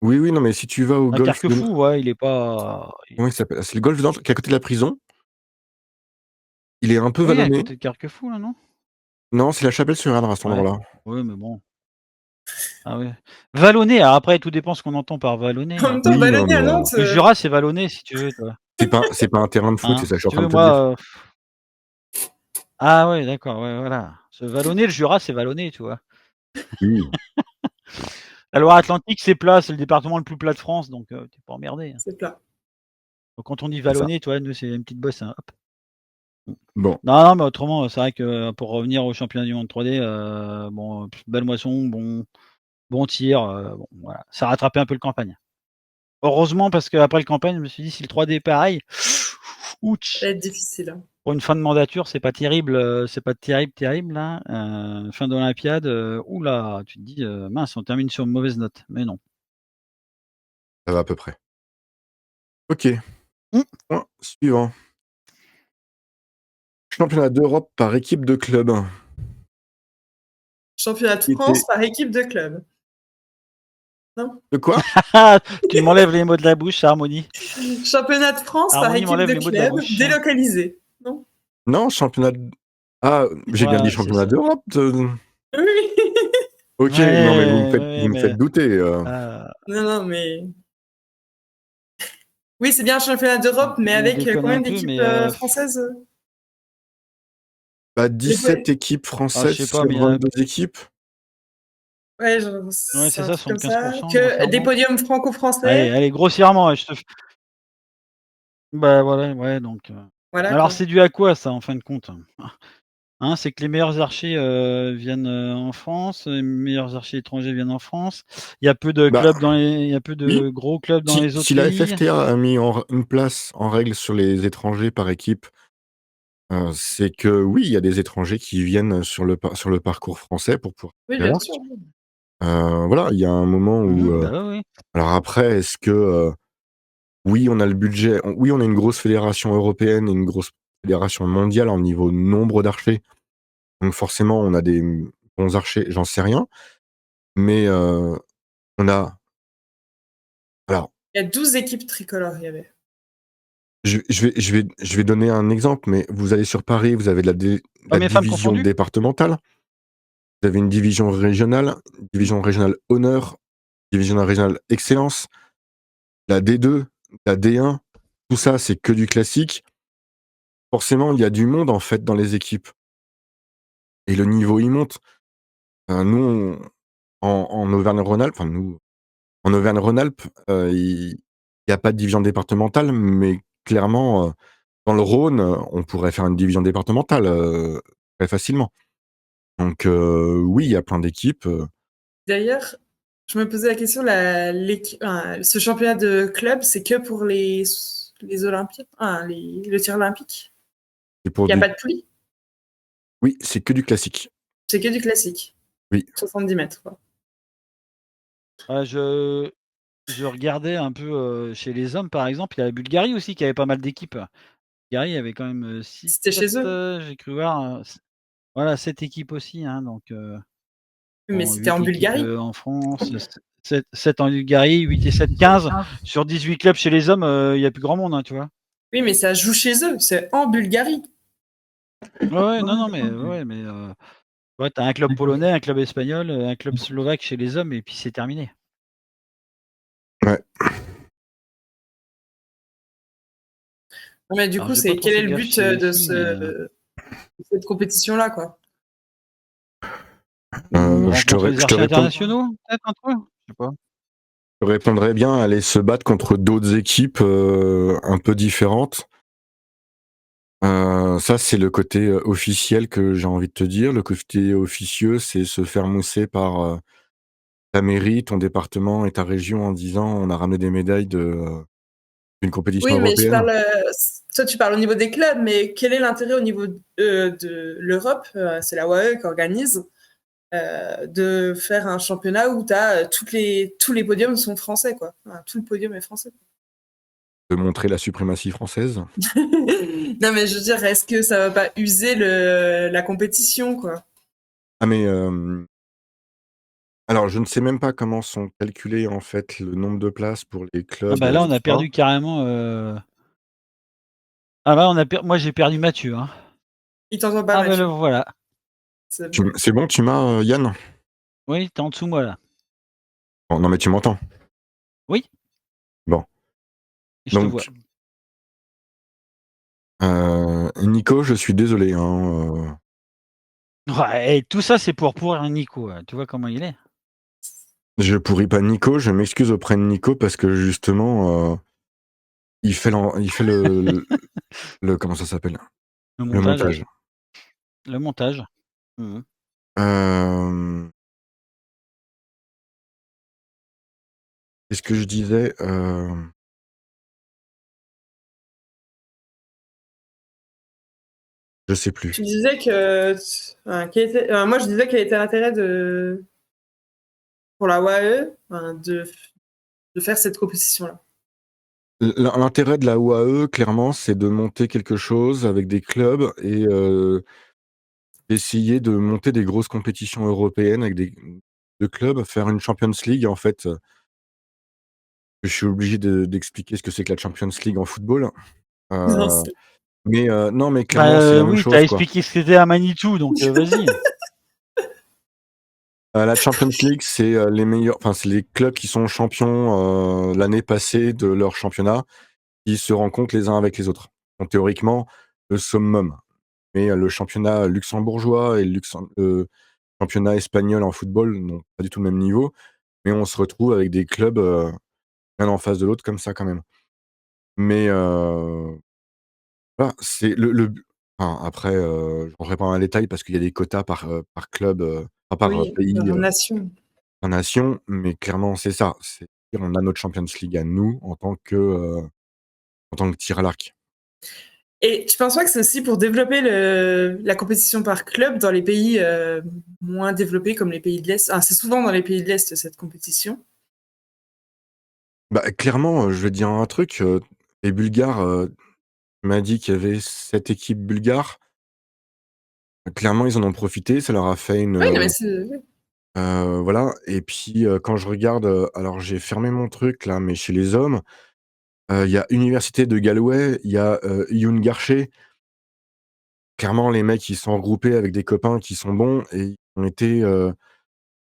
oui, oui, non, mais si tu vas au à golf de Carquefou, ouais, il est pas comment il s'appelle? C'est le golf de Nantes qui est à côté de la prison. Il est un peu oui, à vallonné. côté de Carquefou, là, non? Non, c'est la Chapelle-sur-Erdre à cet Ouais. endroit-là. Oui, mais bon. Ah ouais. Vallonné, alors après tout dépend ce qu'on entend par vallonné, En hein. même temps, Oui, non, ballonné mais à Nantes, Le Jura, c'est vallonné si tu veux, toi, c'est pas un terrain de foot, c'est hein? ça que je Si suis en tu train veux, de te dire. moi, ah ouais, d'accord, ouais, voilà. Ce vallonné, le Jura, c'est vallonné, tu vois? Oui, La Loire-Atlantique, c'est plat, c'est le département le plus plat de France, donc tu es pas emmerdé, hein. c'est plat. Donc quand on dit c'est ça. vallonné, tu vois, nous, c'est une petite bosse, hein, hop. Mmh. Bon, Non, non, mais autrement, c'est vrai que pour revenir au championnat du monde 3D, bon, belle moisson, bon tir, bon voilà, ça a rattrapé un peu le campagne. Heureusement, parce qu'après le campagne, je me suis dit: «Si le 3D est pareil, Ça ouch!» va être difficile. Hein. Pour une fin de mandature, c'est pas terrible là, fin d'olympiade, ouh là, tu te dis: «Mince, on termine sur une mauvaise note», mais non. Ça va à peu près. OK, Mmh. point suivant. Championnat d'Europe par équipe de club. Championnat de Qui France était par équipe de club. Non? de quoi? Tu m'enlèves les mots de la bouche, Harmonie. Championnat de France par Harmonie équipe m'enlève de les mots de la club bouche. délocalisé. Non? Non, championnat d ah, j'ai bien dit Ouais, c'est championnat ça. d'Europe de Oui. OK, non mais Ouais, ouais, vous me mais faites douter, Non, non, mais oui, c'est bien championnat d'Europe, mais on avec déconne combien un peu, d'équipes mais françaises? bah, Les 17 équipes ah, je françaises sais pas, sur mais il y en a 22 équipes. Ouais, ouais, c'est c'est un ça, truc comme ça. 75%, Que des grossièrement. podiums Allez, franco-français. allez, grossièrement, ouais, je te f bah, voilà, ouais, donc Voilà alors quoi. c'est dû à quoi ça, en fin de compte? Hein, c'est que les meilleurs archers, viennent, en France, les meilleurs archers étrangers viennent en France. Bah, Il y a peu oui, de gros clubs dans si les autres si la pays. FFTA a mis une place en règle sur les étrangers par équipe, c'est que oui, il y a des étrangers qui viennent sur le parcours français pour pouvoir Oui, faire bien l'arc. sûr. Voilà, il y a un moment où, Bah, oui, oui. alors après, est-ce que, oui, on a le budget, oui, on a une grosse fédération européenne et une grosse fédération mondiale en niveau nombre d'archers, donc forcément on a des, bons archers, j'en sais rien, mais, on a alors Il y a 12 équipes tricolores, il y avait. je vais donner un exemple, mais vous allez sur Paris, vous avez la Hommes et femmes division confondus? départementale, vous avez une division régionale honneur, division régionale excellence, la D2, la D1, tout ça, c'est que du classique. Forcément, il y a du monde, en fait, dans les équipes et le niveau, il monte. Nous, en Auvergne-Rhône-Alpes, enfin nous, en Auvergne-Rhône-Alpes, il y a pas de division départementale, mais clairement, dans le Rhône, on pourrait faire une division départementale, très facilement. Donc oui, il y a plein d'équipes, D'ailleurs, je me posais la question, ce championnat de club, c'est que pour les Olympiques, le tir olympique. et pour Il n'y a des pas de poulie. oui, c'est que du classique. C'est que du classique. Oui. 70 mètres, quoi. Ah, je regardais un peu, chez les hommes, par exemple, il y a la Bulgarie aussi qui avait pas mal d'équipes. Bulgarie, il y avait quand même, 6, C'était 7, chez eux. j'ai cru voir, voilà 7 équipes aussi, hein, donc Mais bon c'était en 8 équipes, Bulgarie. en France, 7 en Bulgarie, 8 et 7, 15. Sur 18 clubs chez les hommes, il y a plus grand monde, hein, tu vois? Oui, mais ça joue chez eux. C'est en Bulgarie. Ouais, ouais, non, non, mais ouais, mais ouais, tu as un club polonais, un club espagnol, un club slovaque chez les hommes et puis c'est terminé. Ouais. Non, mais du Alors coup, j'ai pas c'est trop quel est fait le gaffe but chez les de filles, mais de cette compétition-là, quoi? rencontrer des Je te archers réponds internationaux, peut-être un truc? Je sais pas. je répondrais bien, aller se battre contre d'autres équipes, un peu différentes. Ça, c'est le côté, officiel que j'ai envie de te dire. Le côté officieux, c'est se faire mousser par, ta mairie, ton département et ta région en disant: «On a ramené des médailles d'une compétition Oui, mais je européenne». parle, toi, tu parles au niveau des clubs, mais quel est l'intérêt au niveau de l'Europe, c'est la UAE qui organise, de faire un championnat où tu as tous les podiums sont français, quoi. Enfin, tout le podium est français. De montrer la suprématie française. Non, mais je veux dire, est-ce que ça va pas user la compétition, quoi? Ah mais, alors je ne sais même pas comment sont calculés, en fait, le nombre de places pour les Ah clubs, bah, là, et on a cetera. perdu carrément, ah là, moi j'ai perdu Mathieu, hein. Il t'entend pas, Ah bah, le Mathieu. voilà. C'est Tu bon. m C'est bon, tu m'as, Yann? Oui, tu es en dessous de moi là. Bon, non mais tu m'entends? Oui, Bon, je te vois. donc Nico, je suis désolé, hein, Ouais et tout ça, c'est pour pourrir Nico, tu vois comment il est? je pourris pas Nico, je m'excuse auprès de Nico parce que justement, il fait le comment ça s'appelle? Le Le montage, montage. le montage. Mmh. Hem, Qu'est-ce que je disais Je sais plus. Tu disais que. Moi, je disais quel était l'intérêt pour la UAE de faire cette compétition-là. L'intérêt de la UAE, clairement, c'est de monter quelque chose avec des clubs et essayer de monter des grosses compétitions européennes avec de clubs, faire une Champions League, en fait. Je suis obligé d'expliquer ce que c'est que la Champions League en football. Non, Euh, mais non, mais Bah clairement, c'est la même oui, t'as chose, quoi. expliqué ce que c'était à Manitou, donc vas-y. La Champions League, c'est les meilleurs, enfin, c'est les clubs qui sont champions l'année passée de leur championnat, qui se rencontrent les uns avec les autres. Donc, théoriquement, le summum. Mais le championnat luxembourgeois et le championnat espagnol en football n'ont pas du tout le même niveau, mais on se retrouve avec des clubs l'un en face de l'autre comme ça quand même. Mais voilà, c'est enfin, après, je rentrerai pas dans les détails parce qu'il y a des quotas par club, enfin par oui, pays, en nation. par nation, mais clairement c'est ça. C'est-à-dire on a notre Champions League à nous en tant que tir à l'arc. Et tu penses pas que c'est aussi pour développer la compétition par club dans les pays moins développés comme les pays de l'Est? C'est souvent dans les pays de l'Est cette compétition. Bah, clairement, je vais te dire un truc, les Bulgares, tu m'as dit qu'il y avait 7 équipes bulgares. Clairement, ils en ont profité, ça leur a fait Oui, non, mais c'est. voilà et puis, quand je regarde, alors j'ai fermé mon truc là, mais chez les hommes, il y a Université de Galway, il y a, Youn Garché. Clairement, les mecs, ils sont regroupés avec des copains qui sont bons et ils ont été,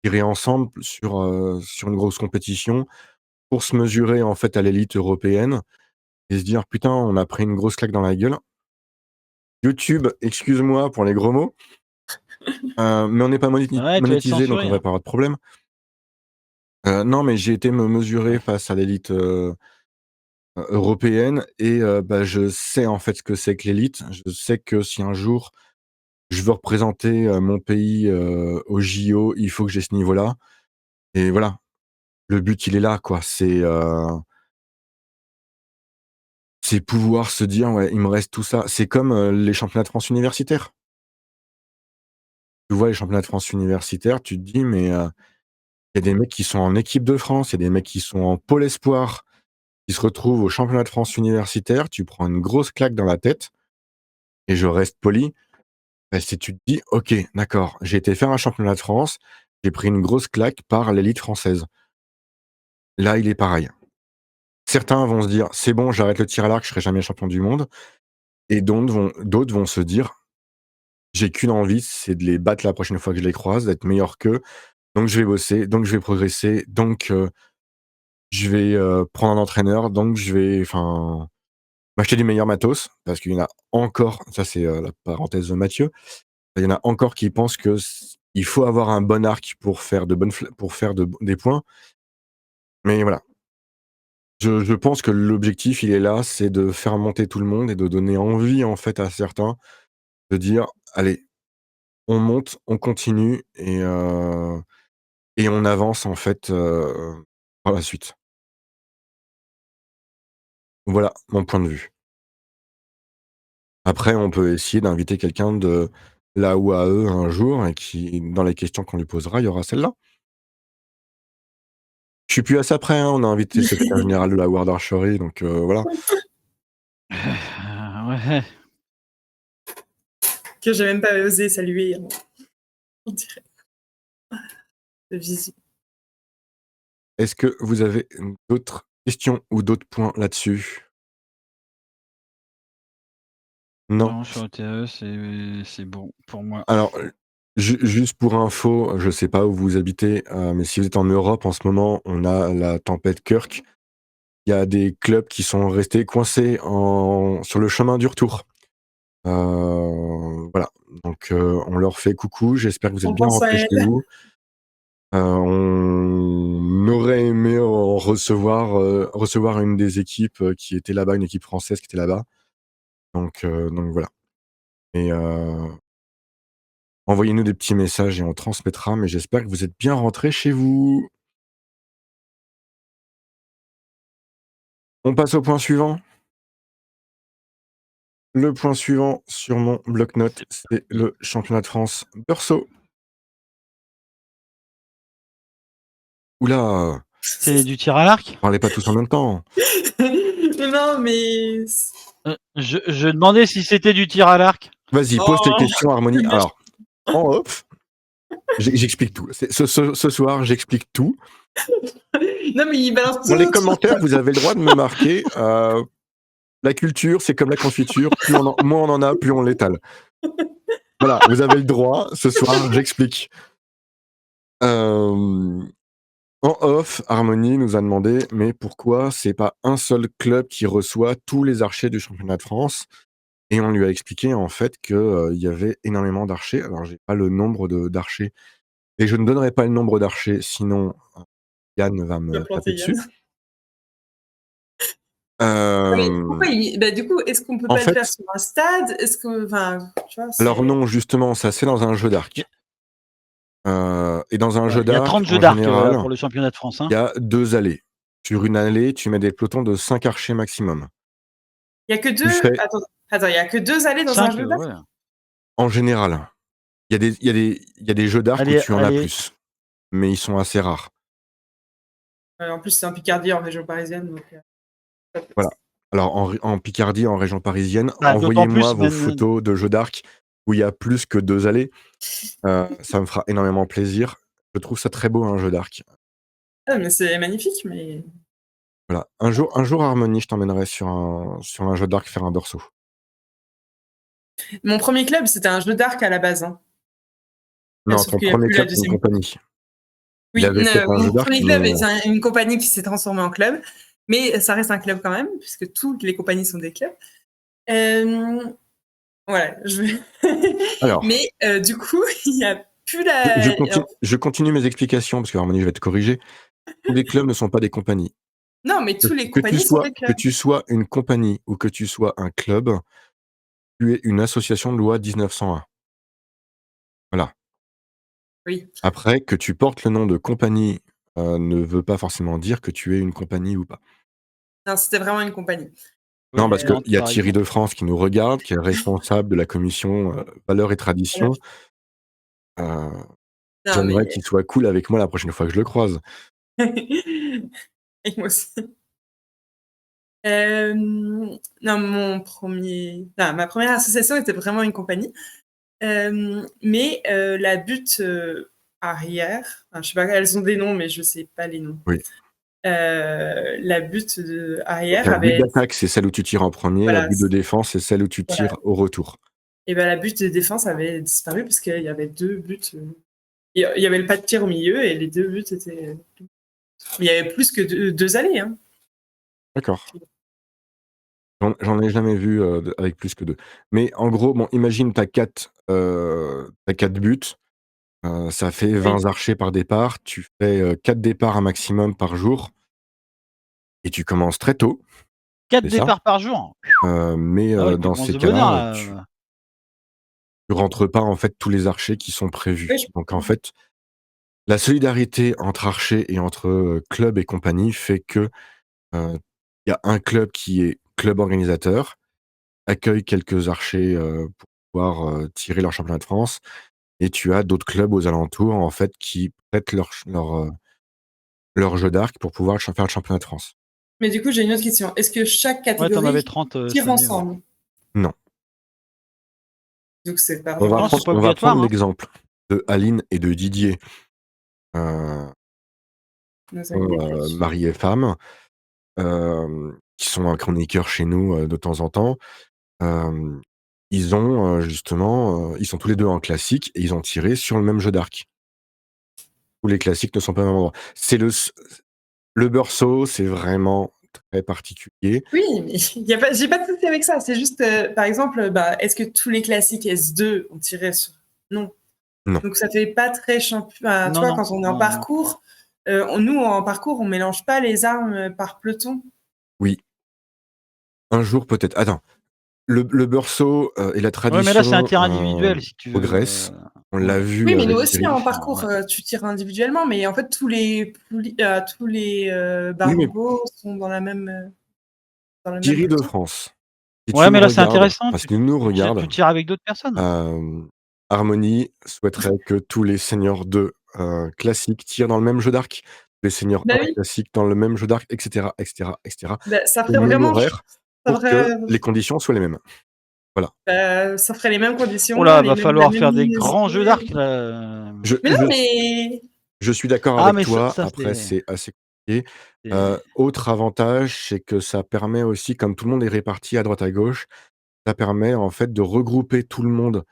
tirés ensemble sur une grosse compétition pour se mesurer, en fait, à l'élite européenne et se dire: «Putain, on a pris une grosse claque dans la gueule». YouTube, excuse-moi pour les gros mots, mais on n'est pas Ouais, tu vas être monétisé, donc on censuré, devrait hein. pas avoir de problème. Non, mais j'ai été me mesurer face à l'élite, européenne et bah, je sais, en fait, ce que c'est que l'élite. Je sais que si un jour je veux représenter, mon pays, aux JO, il faut que j'ai ce niveau-là et voilà. Le but, il est là, quoi. C'est pouvoir se dire: «Ouais, il me reste tout ça». C'est comme, les championnats de France universitaires. Tu vois les championnats de France universitaires, tu te dis: «Mais, il y a des mecs qui sont en équipe de France, il y a des mecs qui sont en pôle espoir, qui se retrouvent au championnat de France universitaire». Tu prends une grosse claque dans la tête et je reste poli, bah, si tu te dis: «OK, d'accord, j'ai été faire un championnat de France, j'ai pris une grosse claque par l'élite française». Là, il est pareil. Certains vont se dire: «C'est bon, j'arrête le tir à l'arc, je serai jamais champion du monde» et d'autres vont se dire: «J'ai qu'une envie, c'est de les battre la prochaine fois que je les croise, d'être meilleur qu'eux, donc je vais bosser, donc je vais progresser, donc je vais, prendre un entraîneur, donc je vais enfin, m'acheter du meilleur matos». Parce qu'il y en a encore, ça c'est, la parenthèse de Mathieu, il y en a encore qui pensent que il faut avoir un bon arc pour faire des points, mais voilà. Je pense que l'objectif, il est là, c'est de faire monter tout le monde et de donner envie, en fait, à certains de dire: «Allez, on monte, on continue et on avance, en fait, par la suite». Voilà mon point de vue. Après, on peut essayer d'inviter quelqu'un de la UAE un jour et qui, dans les questions qu'on lui posera, il y aura celle-là. Je suis plus à ça près, hein, on a invité le secrétaire général de la World Archery, donc voilà. Ouais. Que j'ai même pas osé saluer en direct de visu. Est-ce que vous avez d'autres questions ou d'autres points là-dessus? Non? Non, sur ETE, c'est bon pour moi. Alors, juste pour info, je sais pas où vous habitez, mais si vous êtes en Europe en ce moment, on a la tempête Kirk. Il y a des clubs qui sont restés coincés sur le chemin du retour. Voilà, donc on leur fait coucou, j'espère que vous êtes On bien pense à rentrés chez elle. vous. On aurait aimé en recevoir une des équipes, qui était là-bas, une équipe française qui était là-bas. Donc voilà et envoyez-nous des petits messages et on transmettra, mais j'espère que vous êtes bien rentrés chez vous. On passe au point suivant. Le point suivant sur mon bloc-notes, c'est le championnat de France Beursault. Oula, C'est du tir à l'arc. parlez pas tous en même temps. Non, mais. Je demandais si c'était du tir à l'arc. Vas-y, pose tes Oh. questions, Harmonie. Alors, en off, j'explique tout. Ce soir, j'explique tout. Non, mais il balance Dans les tout. commentaires, vous avez le droit de me marquer. La culture, c'est comme la confiture. Moins on en a, plus on l'étale. Voilà, vous avez le droit. Ce soir, j'explique. En off, Harmonie nous a demandé, mais pourquoi c'est pas un seul club qui reçoit tous les archers du championnat de France? Et on lui a expliqué en fait qu'il y avait énormément d'archers. Alors, j'ai pas le nombre d'archers. Et je ne donnerai pas le nombre d'archers, sinon Yann va me taper dessus. Mais pourquoi du coup, est-ce qu'on peut en pas fait- le faire sur un stade? Est-ce que, enfin, tu vois, Alors non, justement, ça c'est dans un jeu d'arc. Et dans un jeu Il y a d'arc, 30 jeux en d'arc général, pour le championnat de France. Hein. il y a 2 allées. Sur une allée, tu mets des pelotons de 5 archers maximum. Il y a que deux. fais- Attends, il y a que 2 allées dans un 5, jeu d'arc. ouais. En général, il y a des jeux d'arc où Allez, tu en as allez. plus, mais ils sont assez rares. En plus, c'est en Picardie, en région parisienne. Donc, Voilà. Alors en Picardie, en région parisienne, Ah, d'autant envoyez-moi plus, vos même- photos de jeux d'arc où il y a plus que 2 allées. Ça me fera énormément plaisir. Je trouve ça très beau, un jeu d'arc. Ah, mais c'est magnifique, mais. Voilà. Un jour, Harmonie, je t'emmènerai sur un jeu d'arc faire un Beursault. Mon premier club, c'était un jeu d'arc à la base. Hein. Non, sauf ton qu'il y a premier plus la club, c'est une deuxième. compagnie. Oui, Il avait fait un jeu mon d'arc, premier club mais- est une compagnie qui s'est transformée en club, mais ça reste un club quand même, puisque toutes les compagnies sont des clubs. Voilà, Alors, mais du coup, il n'y a plus la. je continue mes explications parce que Harmonie, je vais te corriger. Tous les clubs ne sont pas des compagnies. Non, mais tous les Que compagnies sont des que clubs. tu sois une compagnie ou que tu sois un club, tu es une association de loi 1901. Voilà. Oui. Après, que tu portes le nom de compagnie ne veut pas forcément dire que tu es une compagnie ou pas. Non, c'était vraiment une compagnie. Non, parce non, qu'il y a t'as Thierry raison. de France qui nous regarde, qui est responsable de la commission valeurs et traditions. Non, J'aimerais mais. qu'il soit cool avec moi la prochaine fois que je le croise. Et moi aussi. Non, ma première association était vraiment une compagnie. Mais la butte arrière, enfin, je sais pas, elles ont des noms, mais je sais pas les noms. Oui. La butte arrière La butte avait. d'attaque, c'est celle où tu tires en premier. Voilà, La butte de défense, c'est celle où tu tires au retour. Et ben la butte de défense avait disparu parce qu'il y avait 2 buts. Il y avait le pas de tir au milieu et les 2 buts étaient. Il y avait plus que 2 allées. Hein. D'accord. J'en ai jamais vu avec plus que 2. Mais en gros, bon, imagine t'as 4 buts. Ça fait 20 archers par départ. Tu fais 4 départs un maximum par jour. Et tu commences très tôt. 4 c'est ça. départs par jour. Mais Ah ouais, dans dépense ces de cas-là, bonheur, tu rentres pas en fait tous les archers qui sont prévus. Oui, je Donc en fait, la solidarité entre archers et entre club et compagnie fait que il y a un club qui est club organisateur, accueille quelques archers pour pouvoir tirer leur championnat de France, et tu as d'autres clubs aux alentours en fait qui prêtent leur jeu d'arc pour pouvoir faire le championnat de France. Mais du coup, j'ai une autre question. Est-ce que chaque Ouais, t'en catégorie avais 30 tire cette année, ensemble? Non. Donc c'est pas On va vraiment. c'est pas prendre obligatoire, hein. l'exemple de Aline et de Didier, Nos amis des Belges. mari et femme, qui sont un chroniqueur chez nous de temps en temps. Ils ont justement, ils sont tous les 2 en classique et ils ont tiré sur le même jeu d'arc. Tous les classiques ne sont pas au même endroit. C'est le Beursault, c'est vraiment très particulier. Oui, mais j'ai pas de souci avec ça. C'est juste, par exemple, est-ce que tous les classiques S2 ont tiré sur. Non. Non. Donc ça fait pas très champion. Tu vois, Non, quand on est en non. parcours, nous, en parcours, on mélange pas les armes par peloton. Oui. Un jour peut-être. Attends. Le Beursault et la tradition Ouais, mais là, c'est un tir individuel, si tu veux. progresse. On l'a vu Oui, mais avec nous aussi, Griff. en parcours, tu tires individuellement, mais en fait, tous les Barbeaux sont dans la même. dans le même Thierry de peloton. France. Si Ouais, tu me mais là, c'est regardes, intéressant. enfin, si tu nous Tu regardes, tires avec d'autres personnes. Harmonie souhaiterait que tous les seniors 2 classiques tirent dans le même jeu d'arc, les seniors Bah 1 oui, classiques dans le même jeu d'arc, et cetera, et cetera, et cetera, bah, ça au ferait même vraiment, horaire ça pour que ferait, les conditions soient les mêmes. ça ferait les mêmes conditions, Oh là, les va mêmes, la falloir même faire des ligne grands jeux scorée. d'arc là. Je Mais non, je mais je suis d'accord Ah, avec mais toi, ça après c'est. c'est assez compliqué. c'est- Autre avantage, c'est que ça permet aussi, comme tout le monde est réparti à droite à gauche, ça permet en fait de regrouper tout le monde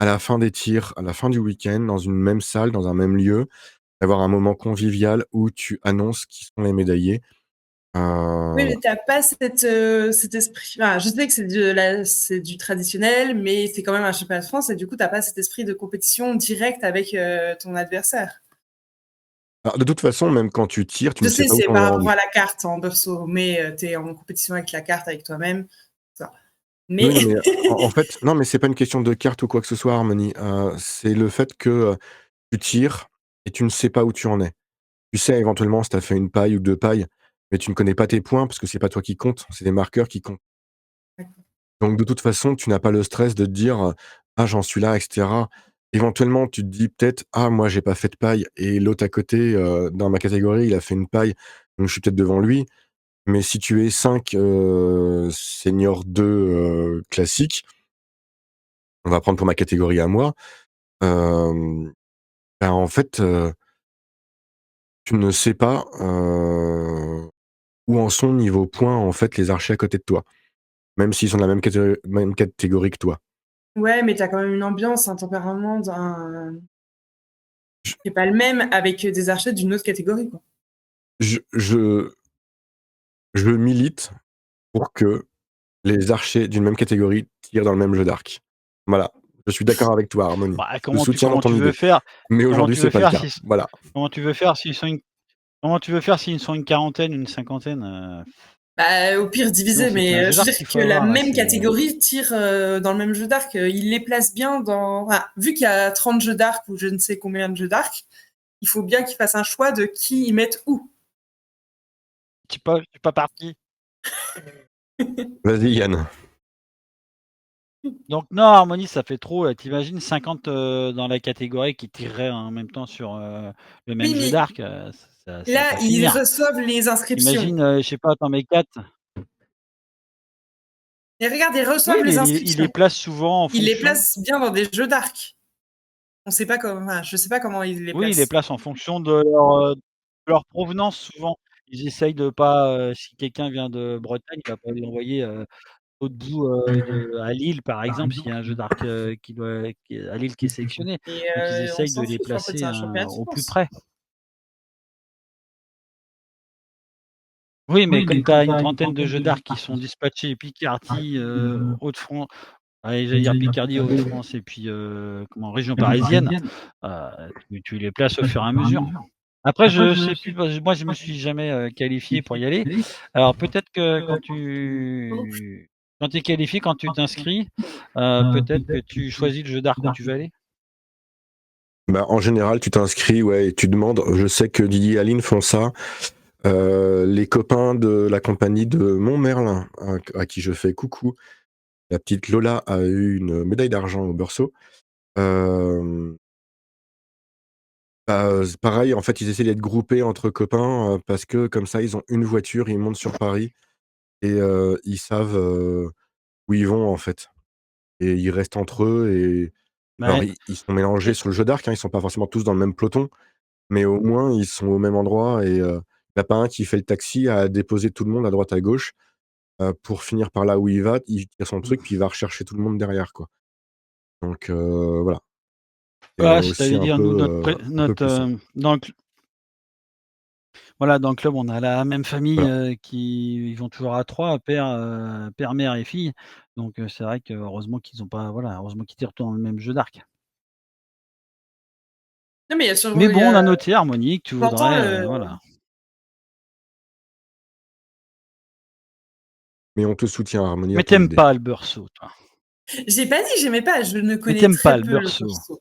à la fin des tirs, à la fin du week-end, dans une même salle, dans un même lieu, d'avoir un moment convivial où tu annonces qui sont les médaillés. oui, Voilà. mais t'as pas cet esprit. Enfin, je sais que c'est du traditionnel, mais c'est quand même un championnat de France et du coup, t'as pas cet esprit de compétition directe avec ton adversaire. Alors, de toute façon, même quand tu tires, tu Je ne sais sais, pas où c'est t'en es par rapport rendu. à la carte en berceau, mais t'es en compétition avec la carte, avec toi-même. Ça. Oui, Mais non, mais en fait, non, mais c'est pas une question de carte ou quoi que ce soit, Harmonie. C'est le fait que tu tires et tu ne sais pas où tu en es. Tu sais éventuellement si tu as fait une paille ou 2 pailles, mais tu ne connais pas tes points parce que c'est pas toi qui compte, c'est des marqueurs qui comptent. Donc de toute façon, tu n'as pas le stress de te dire, «Ah j'en suis là» et cetera. Éventuellement, tu te dis peut-être: «Ah moi j'ai pas fait de paille et l'autre à côté, dans ma catégorie, il a fait une paille, donc je suis peut-être devant lui». Mais si tu es 5 seniors 2 classiques, on va prendre pour ma catégorie à moi, hem, bah, en fait, tu ne sais pas, où en sont niveau points, en fait, les archers à côté de toi, même s'ils sont de la même catégorie que toi. ouais, mais t'as quand même une ambiance, un tempérament Je qui est pas le même avec des archers d'une autre catégorie, quoi. je je je milite pour que les archers d'une même catégorie tirent dans le même jeu d'arc. Voilà, je suis d'accord avec toi, Harmonie. Bah, Je te soutiens dans comment ton tu veux idée, faire mais comment aujourd'hui, tu veux c'est pas le faire cas. si Voilà. comment tu veux faire s'ils sont une comment tu veux faire s'ils sont une quarantaine, une cinquantaine. Bah, au pire, Non, divisé, c'est qu'un mais jeu je veux d'arc dire qu'il faut que la avoir là. même C'est. catégorie tire dans le même jeu d'arc. Il les place bien dans. Enfin, vu qu'il y a 30 jeux d'arc ou je ne sais combien de jeux d'arc, il faut bien qu'ils fassent un choix de qui ils mettent où. Je suis pas parti. Vas-y, Yann. Donc non, Harmonie, ça fait trop. T'imagines 50 dans la catégorie qui tireraient en même temps sur le même Oui, jeu mais d'arc, ça va là, pas ils finir. reçoivent les inscriptions. Imagine, je sais pas, t'en mets 4. Et regarde, ils Oui, reçoivent mais les il les inscriptions. place souvent en Ils les fonction. placent bien dans des jeux d'arc. On sait pas comment. Enfin, je sais pas comment ils les Oui, il les placent. place en fonction de leur provenance souvent. Ils essayent de pas, si quelqu'un vient de Bretagne, il va pas lui envoyer, l'autre bout, à Lille, par exemple, s'il y a un jeu d'arc, qui est à Lille qui est sélectionné. Et Donc ils on essayent de s'en les fiche, en fait, c'est placer, un championnat de au plus France. près. Oui, mais comme tu as une trentaine de jeux d'arc qui sont dispatchés Picardie, Hauts-de-France, allez, j'allais dire Picardie, Hauts-de-France et puis, région parisienne, tu les places au fur et à mesure. Après, je sais plus, parce que moi, je me suis jamais, qualifié pour y aller. Alors peut-être que quand tu es qualifié, quand tu t'inscris, peut-être que tu choisis le jeu d'arc où tu veux aller? Bah, en général, tu t'inscris, ouais, et tu demandes. Je sais que Didier et Aline font ça. Les copains de la compagnie de Montmerlin, à qui je fais coucou, la petite Lola a eu une médaille d'argent au Berceau. Bah, pareil, en fait, ils essaient d'être groupés entre copains, parce que comme ça, ils ont une voiture, ils montent sur Paris et ils savent, où ils vont, en fait, et ils restent entre eux et alors Ouais, ils sont mélangés sur le jeu d'arc, hein, ils sont pas forcément tous dans le même peloton, mais au moins ils sont au même endroit et il y a pas un qui fait le taxi à déposer tout le monde à droite à gauche, pour finir par là où il va, il tire son truc, puis il va rechercher tout le monde derrière, quoi. Donc voilà, c'est voilà, aussi c'est-à-dire nous, un peu plus simple. dans le voilà, dans le club, on a la même famille, Voilà. qui ils vont toujours à 3, père, mère et fille. Donc c'est vrai que heureusement qu'ils ont pas voilà, heureusement qu'ils tirent tous dans le même jeu d'arc. Non, mais Mais il y bon, on a a, noté Harmonique, tu j'entends voudrais, le. voilà. Mais on te soutient, Harmonie, dans Mais ton t'aimes idée. pas le beurceau, toi. J'ai pas dit que j'aimais pas, je ne Mais connais t'aimes pas très le peu le beurceau. berceau.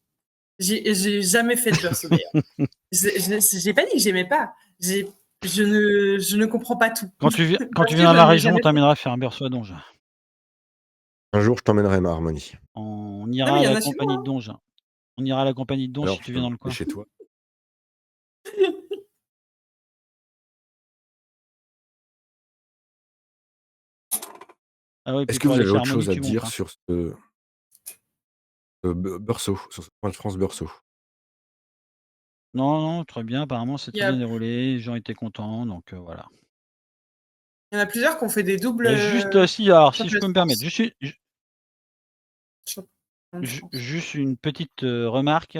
J'ai jamais fait de berceau d'ailleurs. J'ai pas dit que j'aimais pas. Je ne comprends pas tout. Quand tu viens Parce que dans je la n'ai région, on jamais fait. t'amènera faire un beurre soie Donge. Un jour, je t'emmènerai ma Harmonie. On Non, ira mais à il y en la a chez moi. compagnie de Donge. On ira à la compagnie de Donge Alors, si je tu peux viens dans le monter coin. chez toi. Ah oui, Est-ce puis que pour vous aller avez chez autre Harmonie, chose à tu montes. dire sur ce Beursault, sur ce Championnat de France Beursault? Non, non, très bien. Apparemment, c'est Il y très bien a, déroulé. Les gens étaient contents, donc voilà. il y en a plusieurs qui ont fait des doubles Il y a juste, si, alors si je championnats peux de me permettre, France. Championnat de France. juste une petite remarque.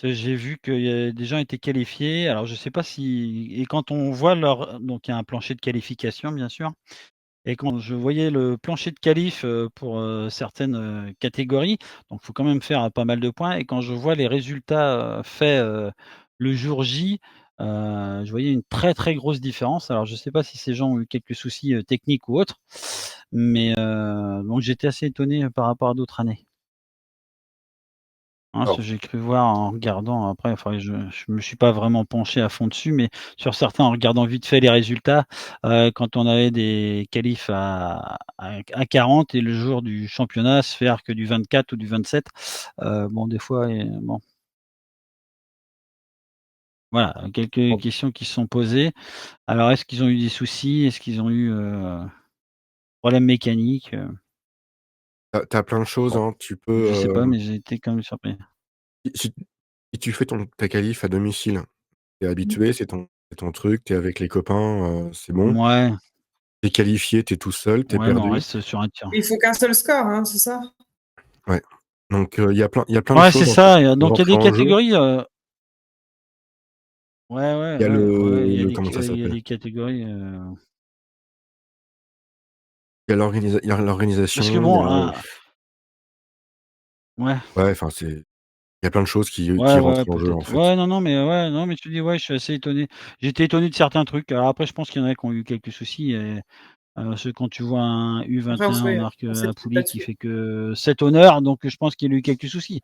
J'ai vu que des gens étaient qualifiés. Alors je sais pas si et quand on voit donc il y a un plancher de qualification bien sûr. Et quand je voyais le plancher de qualif pour certaines catégories, donc il faut quand même faire pas mal de points. Et quand je vois les résultats faits le jour J, je voyais une très très grosse différence. Alors je ne sais pas si ces gens ont eu quelques soucis techniques ou autres, mais donc j'étais assez étonné par rapport à d'autres années. Hein, ce Alors, que j'ai cru voir en regardant après, enfin je me suis pas vraiment penché à fond dessus, mais sur certains, en regardant vite fait les résultats, quand on avait des qualifs à 40 et le jour du championnat se faire que du 24 ou du 27, bon des fois bon, voilà, quelques bon, questions qui se sont posées. Alors est-ce qu'ils ont eu des soucis? Est-ce qu'ils ont eu, problèmes mécaniques? tu as plein de choses, Bon, hein. Tu je sais peux, pas, mais j'ai été quand même surpris. si si tu fais ta qualif à domicile, tu es habitué, c'est ton truc, tu es avec les copains, c'est bon. Ouais, Tu es qualifié, tu es tout seul, tu es ouais, mais on perdu. reste sur un tir. Il faut qu'un seul score, hein, c'est ça? Ouais. Donc il y a plein de Ouais, c'est choses en fait ça, qui peuvent donc il y a rentrer des en jeu. catégories, ouais, ouais, Il y a ouais, ouais, le comment ça il y a s'appelle? des catégories, Il y a parce que l'organisation, il y bon, a ouais, ouais, enfin il y a plein de choses qui ouais, ouais, rentrent en jeu en peut-être. fait. Ouais, non, non, mais ouais, non, mais je te dis, ouais, je suis assez étonné. J'étais étonné de certains trucs. Alors après, je pense qu'il y en a qui ont eu quelques soucis et quand tu vois un Après, U21 en Marc on sait Apouli qui là-dessus. fait que 7 honneurs, donc je pense qu'il y a eu quelques soucis.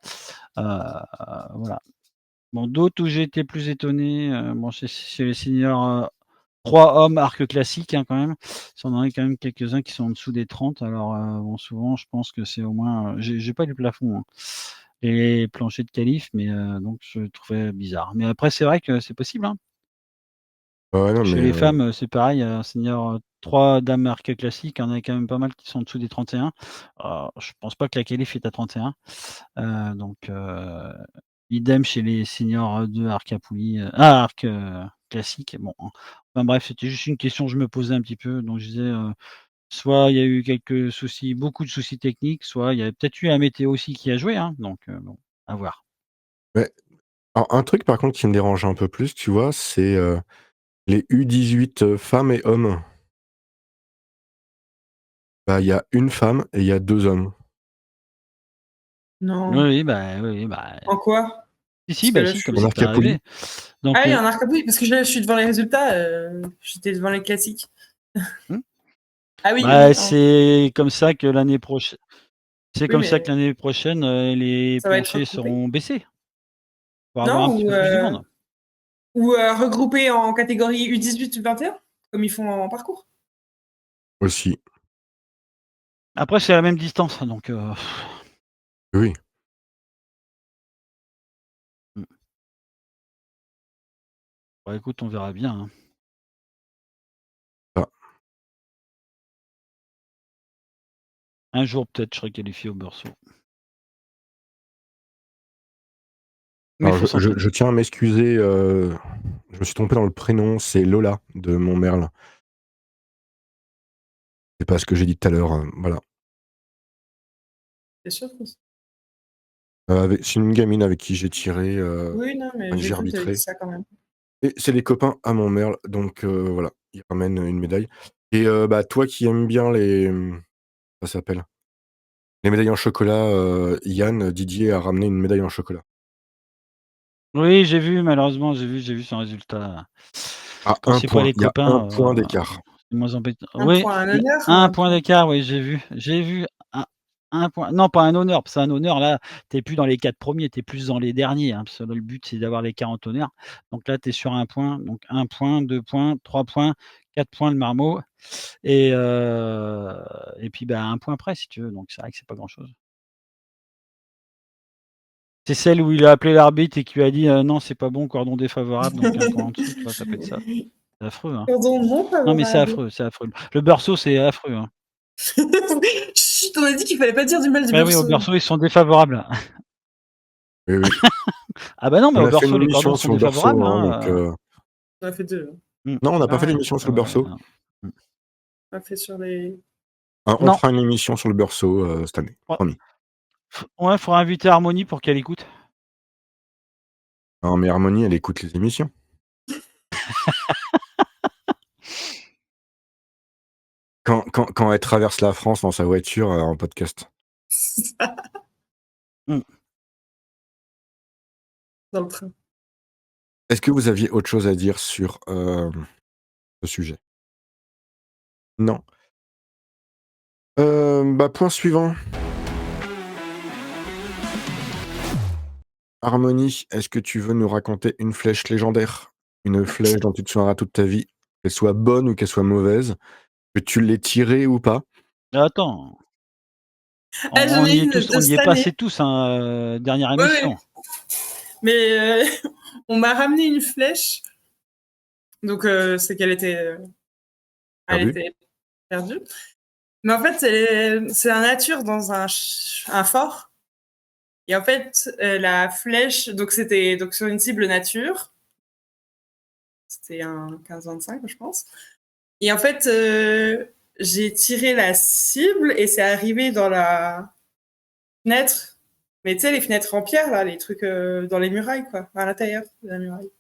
Voilà. Bon, d'autres où j'ai été plus étonné, bon, chez les seniors, 3 hommes arc classique, hein, quand même. Il y en a quand même quelques-uns qui sont en dessous des 30. Alors, bon, souvent, je pense que c'est au moins, j'ai pas le plafond, hein, les planchers de qualif, mais donc je trouvais bizarre. Mais après, c'est vrai que c'est possible, hein. Ouais, non Chez mais les femmes, c'est pareil, senior, 3 dames arc classique, il y en a quand même pas mal qui sont en dessous des 31. Je pense pas que la qualif est à 31. Donc idem chez les seniors, 2 arc à poulie, arc, classique. Bon, enfin bref, c'était juste une question que je me posais un petit peu, donc je disais, soit il y a eu quelques soucis, beaucoup de soucis techniques, soit il y a peut-être eu la météo aussi qui a joué, hein, donc bon, à voir. ouais. Alors un truc par contre qui me dérange un peu plus, tu vois, c'est, les U18, femmes et hommes. Bah, il y a une femme et il y a 2 hommes. Non. Oui, oui, bah, En quoi? si, Parce si, que bah, là, si, je comme En suis. c'est Arcapoulie. arrivé. Donc Ah oui, en arc-à-bouille, parce que je suis devant les résultats, j'étais devant les classiques. mmh, Ah oui, bah, oui, c'est comme ça que l'année prochaine. C'est oui, comme ça mais que l'année prochaine, les ça va être planchers regroupé. seront baissés pour avoir un Non? petit peu plus de monde. Ou regroupé en catégorie U18, U21, comme ils font en parcours. Aussi. Après, c'est à la même distance, hein, donc Oui. mmh. Bah, écoute, on verra bien, hein. Ah. Un jour, peut-être, je serai qualifié au Beursault. Mais il Alors faut je s'entraîner. tiens à m'excuser, je me suis trompé dans le prénom, c'est Lola de Montmerle. C'est pas ce que j'ai dit tout à l'heure, voilà. C'est sûr que C'est une gamine avec qui j'ai tiré, oui, non, mais enfin que j'ai j'ai cru que tu avais dit arbitré ça quand même. et c'est des copains à Montmerle donc voilà, ils ramènent une médaille et bah, toi qui aimes bien les, ça s'appelle? Les médailles en chocolat, Yann, Didier a ramené une médaille en chocolat. Oui, j'ai vu, malheureusement, j'ai vu son résultat. À Quand un c'est pas point, les il y a un copains, point d'écart. c'est moins embêtant. Un Oui, point, un il honneur, un un point point. d'écart, oui, j'ai vu. J'ai vu 1 point. Non, pas un honneur, parce qu'un honneur, là, tu es plus dans les 4 premiers, tu es plus dans les derniers, hein, parce que le but, c'est d'avoir les 40 honneurs. Donc là, tu es sur 1 point, donc 1 point, 2 points, 3 points, 4 points le marmot et puis, 1 point près si tu veux, donc c'est vrai que c'est pas grand-chose. C'est celle où il a appelé l'arbitre et qui lui a dit: «Non, c'est pas bon, cordon défavorable», donc 1 point en dessous, tu vois? Ça peut être ça. C'est affreux, hein. Pardon, non Non, mais c'est favorable. affreux, c'est affreux. Le beurceau, c'est affreux, hein. Chut, on a dit qu'il fallait pas dire du mal du Bah oui, au berceau. beurceau, ils sont défavorables. Oui, oui. Ah bah non, mais On au a fait beurceau, une les cordons émission sont sur le berceau, défavorables, hein, hein, donc On a fait 2. non, on n'a pas Ah fait ouais, d'émission sur ah le ouais, berceau. non. Mmh. On a fait sur les. Hein, on Non. fera une émission sur le berceau, cette année, Ouais. promis. Ouais, faudra inviter Harmonie pour qu'elle écoute. Non, mais Harmonie, elle écoute les émissions. Quand elle traverse la France dans sa voiture, en podcast. Mmh. Dans le train. Est-ce que vous aviez autre chose à dire sur, ce sujet? Non? Point suivant. Harmonie, est-ce que tu veux nous raconter une flèche légendaire? Une flèche dont tu te souviendras toute ta vie, qu'elle soit bonne ou qu'elle soit mauvaise, que tu l'aies tirée ou pas? Attends, Ah, j'en on ai y est une tous, de on y est cette année. passés tous, hein, dernière Oui, oui. émission. Mais on m'a ramené une flèche. Donc, c'est qu'elle était, elle Perdu? était perdue. Mais en fait, c'est la nature dans un fort. Et en fait, la flèche, donc c'était donc sur une cible nature. C'était un 15-25, je pense. Et en fait, j'ai tiré la cible et c'est arrivé dans la fenêtre. Mais tu sais, les fenêtres en pierre, là, les trucs dans les murailles, quoi, à l'intérieur de la muraille.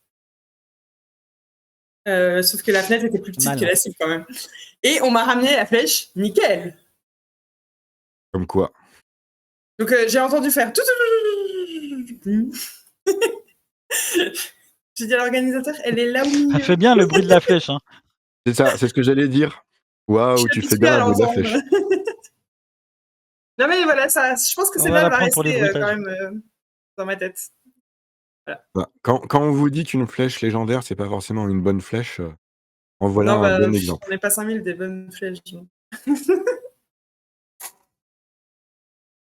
Sauf que la fenêtre était plus petite que Mal. la cible quand même. Et on m'a ramené la flèche, nickel. Comme quoi? Donc j'ai entendu faire tout. J'ai dit à l'organisateur, elle est là au Ça milieu. fait bien le bruit de la flèche, hein. C'est ça, c'est ce que j'allais dire. Je Waouh, suis tu fais habituée bien à la bruit de la l'entendre. flèche. Non mais voilà, ça, je pense que On c'est va là la va prendre pour les rester quand bruitages. même dans ma tête. Voilà. Bah, quand on vous dit qu'une flèche légendaire, c'est pas forcément une bonne flèche, en voilà Non, un bon exemple. on n'est pas 5000 des bonnes flèches.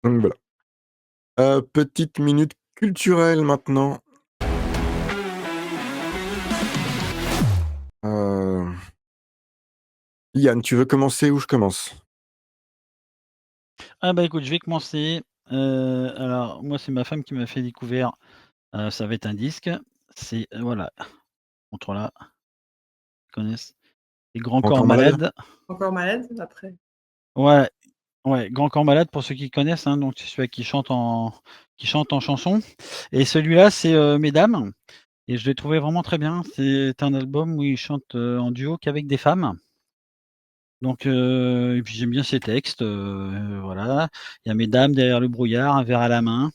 Donc voilà. Petite minute culturelle maintenant. Yann, tu veux commencer ou je commence? Ah bah écoute, je vais commencer. Alors moi, c'est ma femme qui m'a fait découvrir, ça va être un disque. C'est, voilà, montre là, ils connaissent. C'est Grand Corps Encore malade? Malade. Encore malade après. Ouais, ouais, Grand Corps Malade pour ceux qui connaissent, hein, donc c'est celui qui chante en chanson et celui-là, c'est, Mesdames et je l'ai trouvé vraiment très bien. C'est un album où ils chantent, en duo qu'avec des femmes. Donc et puis j'aime bien ses textes, voilà. Il y a Mesdames derrière le brouillard, un verre à la main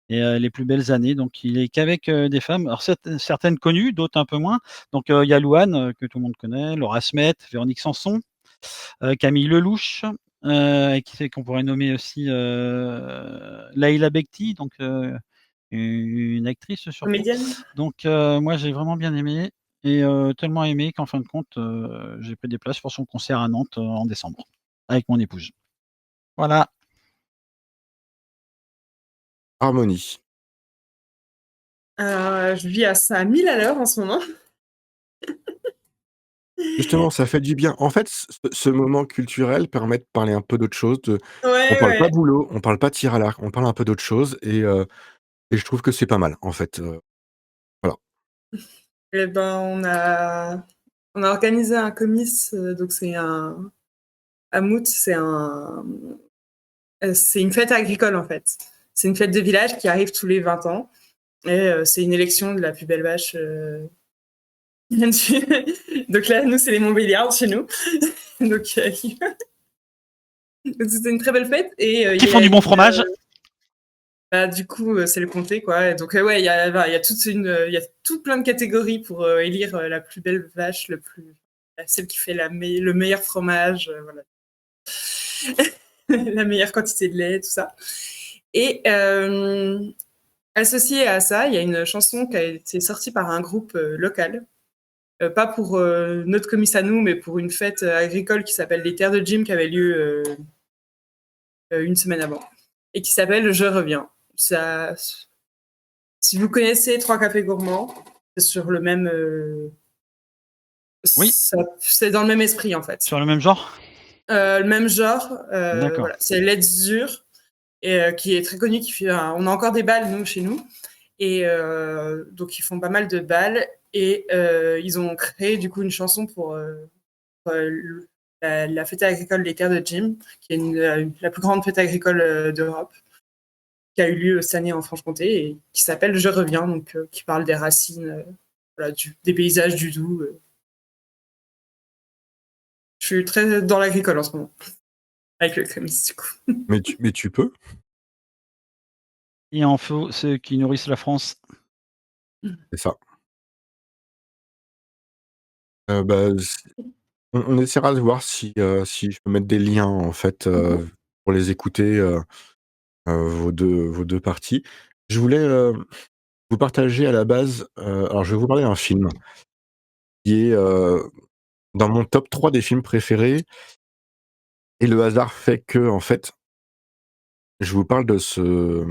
et les plus belles années, donc il est qu'avec, des femmes. Alors certaines connues, d'autres un peu moins. Donc il y a Louane, que tout le monde connaît, Laura Smet, Véronique Sanson, Camille Lelouch, qui c'est qu'on pourrait nommer aussi, Laïla Bekti, donc une actrice surtout. Comédienne. Donc moi j'ai vraiment bien aimé et tellement aimé qu'en fin de compte, j'ai pris des places pour son concert à Nantes, en décembre, avec mon épouse. Voilà. Harmonie. Je vis à 1000 à l'heure en ce moment. Justement, ça fait du bien. En fait, ce moment culturel permet de parler un peu d'autre chose, on Ouais, parle pas ouais. boulot, on parle pas tir à l'arc, on parle un peu d'autre chose et je trouve que c'est pas mal, en fait, voilà. Et ben, on a organisé un comice, donc c'est un à Mout, c'est une fête agricole en fait. C'est une fête de village qui arrive tous les 20 ans et c'est une élection de la plus belle vache. Donc là, nous, c'est les Montbéliards chez nous. Donc, donc c'était une très belle fête et Qui font du bon fromage. du coup, c'est le comté, quoi. Et donc, ouais, il y a toute plein de catégories pour élire la plus belle vache, celle qui fait le meilleur fromage, voilà. la meilleure quantité de lait, tout ça. Et associé à ça, il y a une chanson qui a été sortie par un groupe local. Pas pour notre comice à nous, mais pour une fête agricole qui s'appelle les Terres de Jim, qui avait lieu une semaine avant, et qui s'appelle Je reviens. Ça, si vous connaissez Trois Cafés Gourmands, c'est sur le même. Oui. C'est dans le même esprit en fait. Sur le même genre. Le même genre. D'accord. Voilà, c'est Let's Zur, et qui est très connu. Qui fait, on a encore des balles nous chez nous, et donc ils font pas mal de balles, et ils ont créé du coup une chanson pour la fête agricole des Terres de Jim, qui est la plus grande fête agricole d'Europe, qui a eu lieu cette année en Franche-Comté, et qui s'appelle Je reviens, donc qui parle des racines, voilà, des paysages du Doubs. Je suis très dans l'agricole en ce moment, avec le comics du coup. Mais tu peux. Il en faut ceux qui nourrissent la France. C'est ça. Bah, on essaiera de voir si je peux mettre des liens en fait pour les écouter vos deux parties. Je voulais vous partager à la base. Alors, je vais vous parler d'un film qui est dans mon top 3 des films préférés. Et le hasard fait que, en fait, je vous parle de ce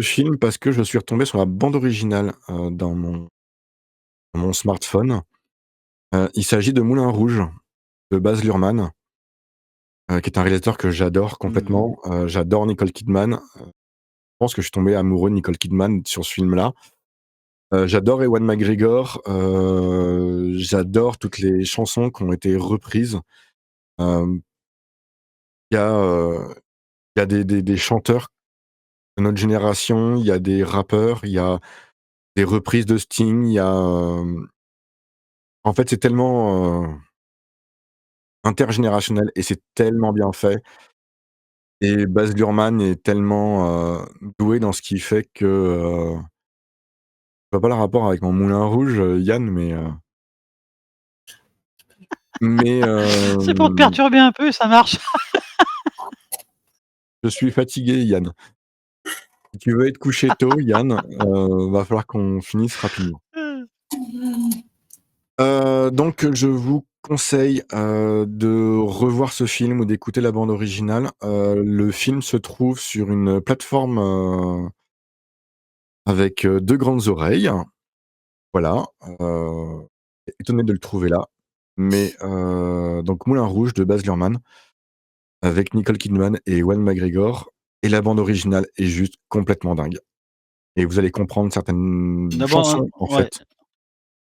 film parce que je suis retombé sur la bande originale dans mon smartphone. Il s'agit de Moulin Rouge de Baz Luhrmann, qui est un réalisateur que j'adore complètement. J'adore Nicole Kidman. Je pense que je suis tombé amoureux de Nicole Kidman sur ce film-là. J'adore Ewan McGregor. J'adore toutes les chansons qui ont été reprises. Il y a des chanteurs de notre génération, il y a des rappeurs, il y a des reprises de Sting, il y a en fait, c'est tellement intergénérationnel et c'est tellement bien fait. Et Baz Luhrmann est tellement doué dans ce qu'il fait que je vois pas le rapport avec mon Moulin Rouge, Yann, mais C'est pour te perturber un peu, ça marche. je suis fatigué, Yann. Si tu veux être couché tôt, Yann, va falloir qu'on finisse rapidement. Donc je vous conseille de revoir ce film ou d'écouter la bande originale. Le film se trouve sur une plateforme avec 2 grandes oreilles. Voilà, étonné de le trouver là. Mais donc Moulin Rouge de Baz Luhrmann avec Nicole Kidman et Ewan McGregor, et la bande originale est juste complètement dingue. Et vous allez comprendre certaines D'abord, chansons en ouais. fait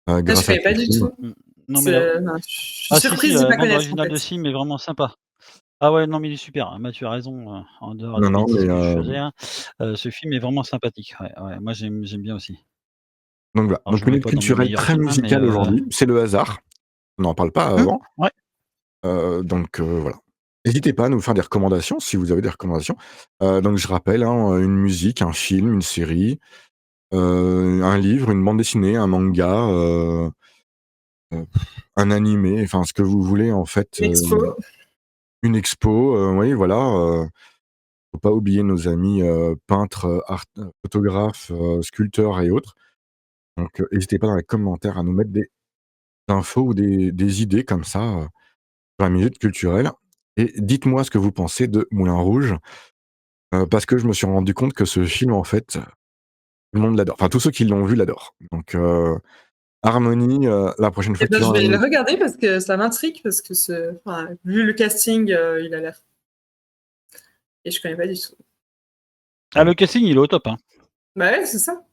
Je grâce à savais ce pas du film. tout. Non, mais Non, je suis si, surprise de la pas bande connaître en originale de fait. Sim est vraiment sympa. Ah ouais, non, mais il est super. Bah, tu as raison, en dehors Non, des non, bêtises mais que je faisais, hein, ce film est vraiment sympathique. Ouais, ouais, moi j'aime bien aussi. donc voilà, Alors je donc le mets minute pas dans mes culturelle meilleurs très films, hein, mais musicale aujourd'hui, c'est le hasard. On n'en parle pas avant. ouais. Donc voilà. N'hésitez pas à nous faire des recommandations si vous avez des recommandations. Donc je rappelle, hein, une musique, un film, une série, un livre, une bande dessinée, un manga, un animé, enfin ce que vous voulez en fait, Expo. une expo, oui voilà, faut pas oublier nos amis, peintres, photographes, sculpteurs et autres. Donc hésitez pas dans les commentaires à nous mettre des infos ou des idées comme ça, sur la minute culturelle, et dites-moi ce que vous pensez de Moulin Rouge, parce que je me suis rendu compte que ce film en fait, tout le monde l'adore. Enfin tous ceux qui l'ont vu l'adorent. Donc Harmonie, la prochaine Eh fois que ben, tu je viens vais le regarder parce que ça m'intrigue, parce que vu le casting, il a l'air. Et je connais pas du tout. Ah, le casting, il est au top, hein. Bah ouais, c'est ça.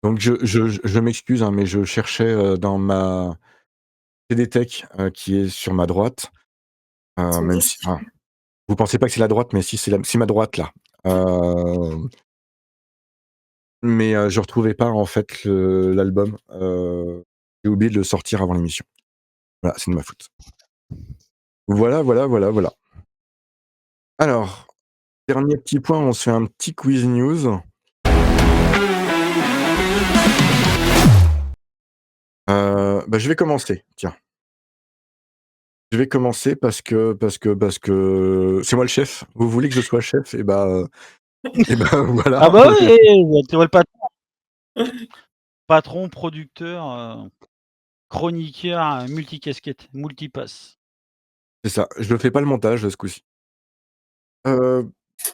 donc je m'excuse, hein, mais je cherchais, dans ma CD Tech, qui est sur ma droite, Son même si disque. enfin, vous pensez pas que c'est la droite, mais si c'est ma droite là. Mais je retrouvais pas en fait l'album, j'ai oublié de le sortir avant l'émission. Voilà, c'est de ma faute. Voilà, voilà, voilà, voilà. Alors, dernier petit point, on se fait un petit quiz news. Bah, je vais commencer, tiens. Je vais commencer parce que c'est moi le chef. Vous voulez que je sois chef? Et bah, voilà. Ah bah oui, tu vois le patron, producteur, chroniqueur, multicasquette, multipasse. C'est ça. Je ne fais pas le montage ce coup-ci.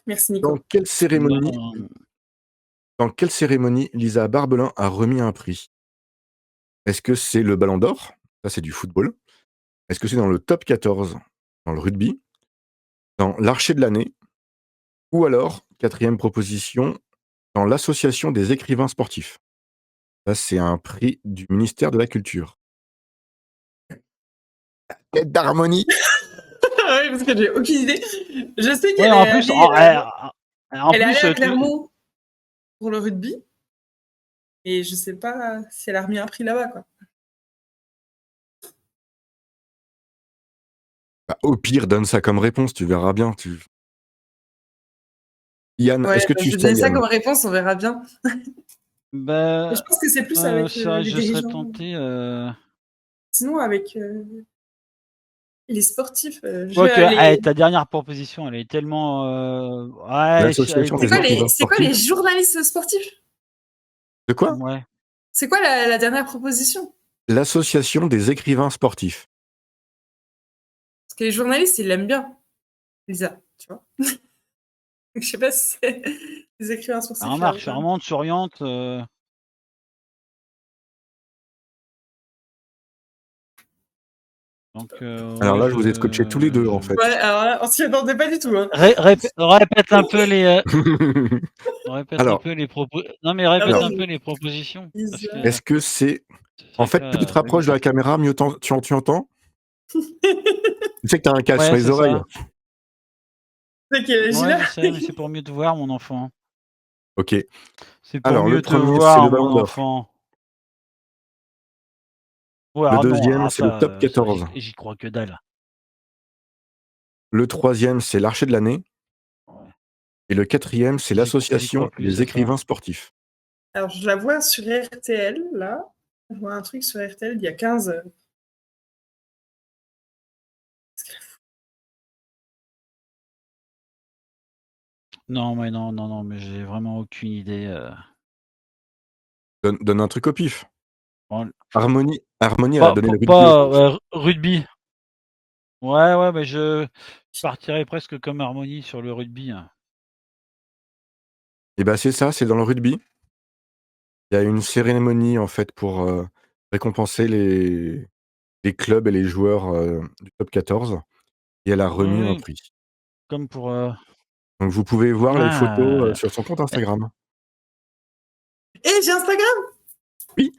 Merci Dans Nico. quelle cérémonie Ben, dans quelle cérémonie Lisa Barbelin a remis un prix? Est-ce que c'est le Ballon d'or? Ça, c'est du football. Est-ce que c'est dans le top 14, dans le rugby, dans l'archer de l'année, ou alors, quatrième proposition, dans l'association des écrivains sportifs? Ça, c'est un prix du ministère de la Culture. Tête d'harmonie. Oui, parce que j'ai aucune idée. Je sais ouais, qu'elle en est plus, allée, en elle est allée plus, à Clermont pour le rugby. Et je sais pas si elle a remis un prix là-bas, quoi. Bah, au pire, donne ça comme réponse, tu verras bien. Yann, Ouais, est-ce que bah, tu je vais sais, donner ça Yann? comme réponse, on verra bien. Mais je bah, pense que c'est plus avec les je serais dirigeants. tenté. Sinon, avec les sportifs, Quoique, ta dernière proposition, elle est tellement. Ouais, elle est L'association C'est des quoi compliquée. écrivains les, c'est quoi les sportifs? journalistes sportifs? De quoi? Ouais. C'est quoi la dernière proposition? L'association des écrivains sportifs. Parce que les journalistes, ils l'aiment bien, Lisa, tu vois. Je sais pas si c'est les écrivains sportifs. Remarque, charmante, souriante. Donc, Alors ouais, là, je vous ai scotché tous les deux, en fait. Ouais, alors là, on s'y attendait pas du tout. Hein. Répète un peu les. Répète un Alors, peu les Non, mais répète alors, un peu les propositions. Parce Lisa. que est-ce que c'est... c'est En vrai que fait, plus tu te là. rapproches de la caméra, mieux tu entends? Tu sais que t'as un casque sur Ouais, les c'est oreilles. ça. C'est quel âge il Ouais, a? je sais, mais c'est pour mieux te voir, mon enfant. Ok. C'est pour Alors, le mieux te premier, c'est le voir, mon Ballon d'Or. enfant. Ouais, Le ah non, deuxième, alors c'est le top ça, 14. j'y crois que dalle. Le troisième, c'est l'Archer de l'année. Ouais. Et le quatrième, c'est J'y crois l'association plus des à ça. écrivains sportifs. Alors, je la vois sur RTL, là. Je vois un truc sur RTL il y a 15 heures. Non, mais non, mais j'ai vraiment aucune idée. Donne un truc au pif. Bon, Harmonie, elle a donné le rugby pas aussi. rugby. Ouais, mais je partirais presque comme Harmonie sur le rugby. Hein. Et bah c'est ça, c'est dans le rugby. Il y a une cérémonie en fait pour récompenser les clubs et les joueurs du top 14 et elle a remis un Oui, prix. comme pour. Donc vous pouvez voir les photos Ah. sur son compte Instagram. Et j'ai Instagram. Oui.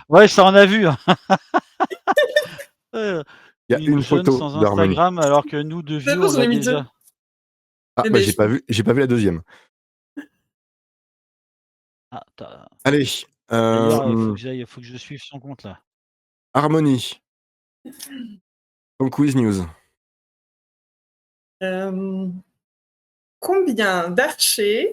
Ouais, ça en a vu. Hein. Il y a une jeune photo sans d'Harmonie. Instagram, alors que nous, de C'est vieux, bon, on j'en l'a ai mis deux. déjà. Ah Mais bah je- j'ai pas vu la deuxième. Ah, Allez, d'ailleurs, faut que je suive son compte là. Harmonie. Donc Quiz News. Combien d'archers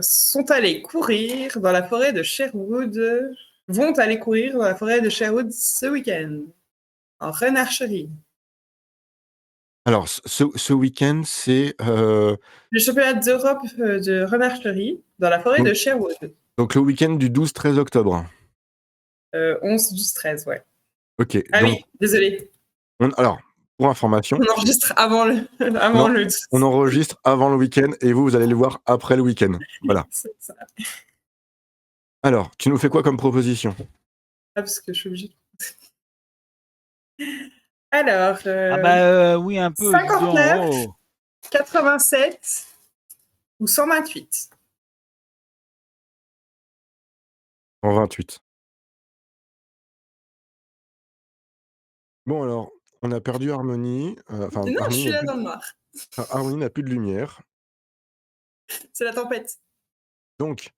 sont allés courir dans la forêt de Sherwood, vont aller courir dans la forêt de Sherwood ce week-end en renarcherie? Alors ce week-end c'est Le championnat d'Europe de renarcherie dans la forêt de Sherwood. donc le week-end du 12-13 octobre. 11, 12, 13, ouais. Ok, Ah donc oui, désolé. alors pour information, On enregistre avant le, avant Non, le 12. on enregistre avant le week-end et vous allez le voir après le week-end. Voilà. C'est ça. Alors, tu nous fais quoi comme proposition? Ah, parce que je suis obligée. Alors, Ah bah oui, un peu, dis donc. 59, Oh. 87 ou 128? 128. Bon alors, on a perdu Harmonie. Enfin, Non, je suis là Harmonie dans le noir. n'a plus de lumière. C'est la tempête. Donc,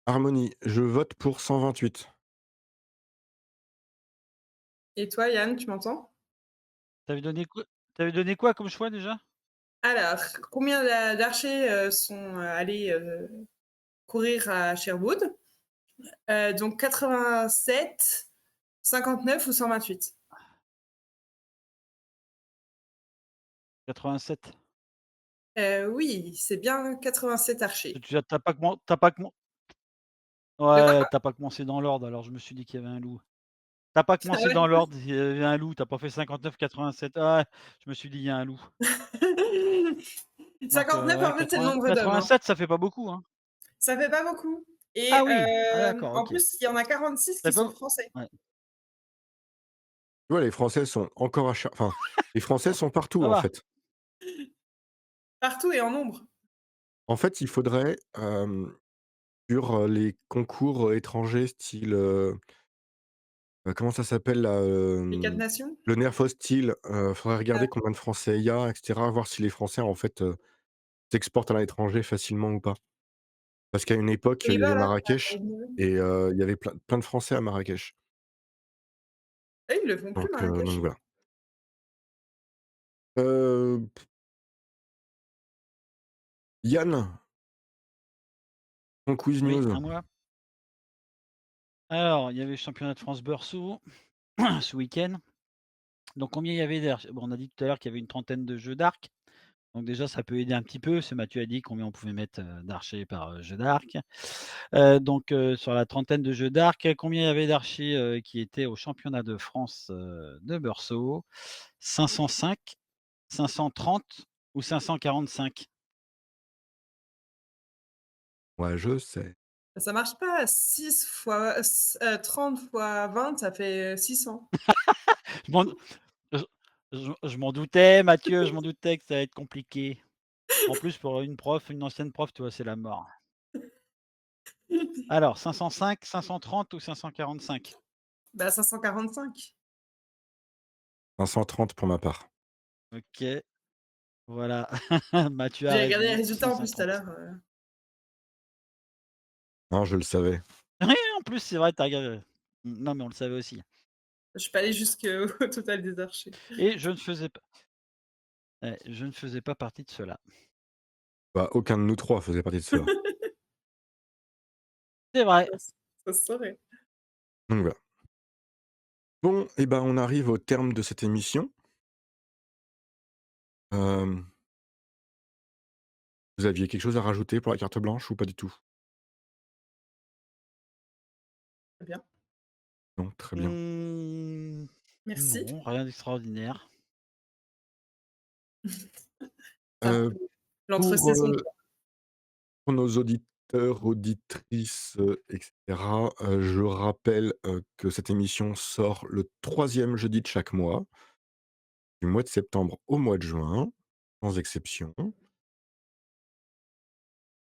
Harmonie, je vote pour 128. Et toi, Yann, tu m'entends? T'avais donné quoi comme choix déjà? Alors, combien d'archers sont allés courir à Sherwood? Donc 87, 59 ou 128? 87. Oui, c'est bien 87 archers. Tu as pas commen tu pas commen De quoi? ouais, tu pas commencé dans l'ordre, alors je me suis dit qu'il y avait un loup. Tu pas Ah commencé ouais? dans l'ordre, il y avait un loup, tu pas fait 59-87. Ah ouais, je me suis dit: «Il y a un loup». Donc 59 ouais, en fait, c'est le nombre d'hommes, hein. 87, ça fait pas beaucoup, hein? Ça fait pas beaucoup et Ah oui! Ah d'accord, en OK. plus, il y en a 46 Ça qui fait sont français. ouais, Tu vois, les Français sont encore enfin, les Français sont partout, ça en va. fait. Partout et en nombre. En fait, il faudrait, sur, les concours, étrangers style, comment ça s'appelle là? Les 4 nations? Le Nerf Hostile, faudrait Heu, regarder combien de Français il y a et cetera, voir si les Français, en fait, s'exportent à l'étranger facilement ou pas. Parce qu'à une époque, il y Pays-Bas avait là, Marrakech et il y avait plein de Français à Marrakech. ah ils le font plus Donc Marrakech? voilà. Heu, Yann, ton quiz Oui, news. à moi. Alors, il y avait le championnat de France Beurceau ce week-end. Donc combien il y avait bon, on a dit tout à l'heure qu'il y avait une trentaine de jeux d'arc. Donc déjà, ça peut aider un petit peu. Ce Mathieu a dit combien on pouvait mettre, d'archers par, jeu d'arc. Donc sur la trentaine de jeux d'arc, combien il y avait d'archers, qui étaient au championnat de France, de Beurceau? 505, 530 ou 545? Ouais, je sais. Ça marche pas, 6 fois 30 fois 20, ça fait 600. Je m'en je je m'en doutais Mathieu, je m'en doutais que ça allait être compliqué. En plus pour une prof, une ancienne prof, tu vois, c'est la mort. Alors 505, 530 ou 545? Bah 545. 530 pour ma part. OK, voilà. Mathieu a J'ai regardé les raison, résultats en plus tout à 530. l'heure, Non, je le savais. Oui, en plus, c'est vrai, tu as regardé. Non, mais on le savait aussi je suis pas allée jusqu'au au total des archers. et je ne faisais pas partie de ceux-là. Bah, aucun de nous 3 faisait partie de cela. C'est vrai. Ça se saurait. Donc voilà. Bon et ben, on arrive au terme de cette émission. Hem, vous aviez quelque chose à rajouter pour la carte blanche ou pas du tout? Très bien. Non? Très bien. Mmh, Merci. non, rien d'extraordinaire. C'est un Heu, peu pour, l'entre-saison. pour nos auditeurs, auditrices, et cetera, je rappelle, que cette émission sort le troisième jeudi de chaque mois, du mois de septembre au mois de juin, sans exception.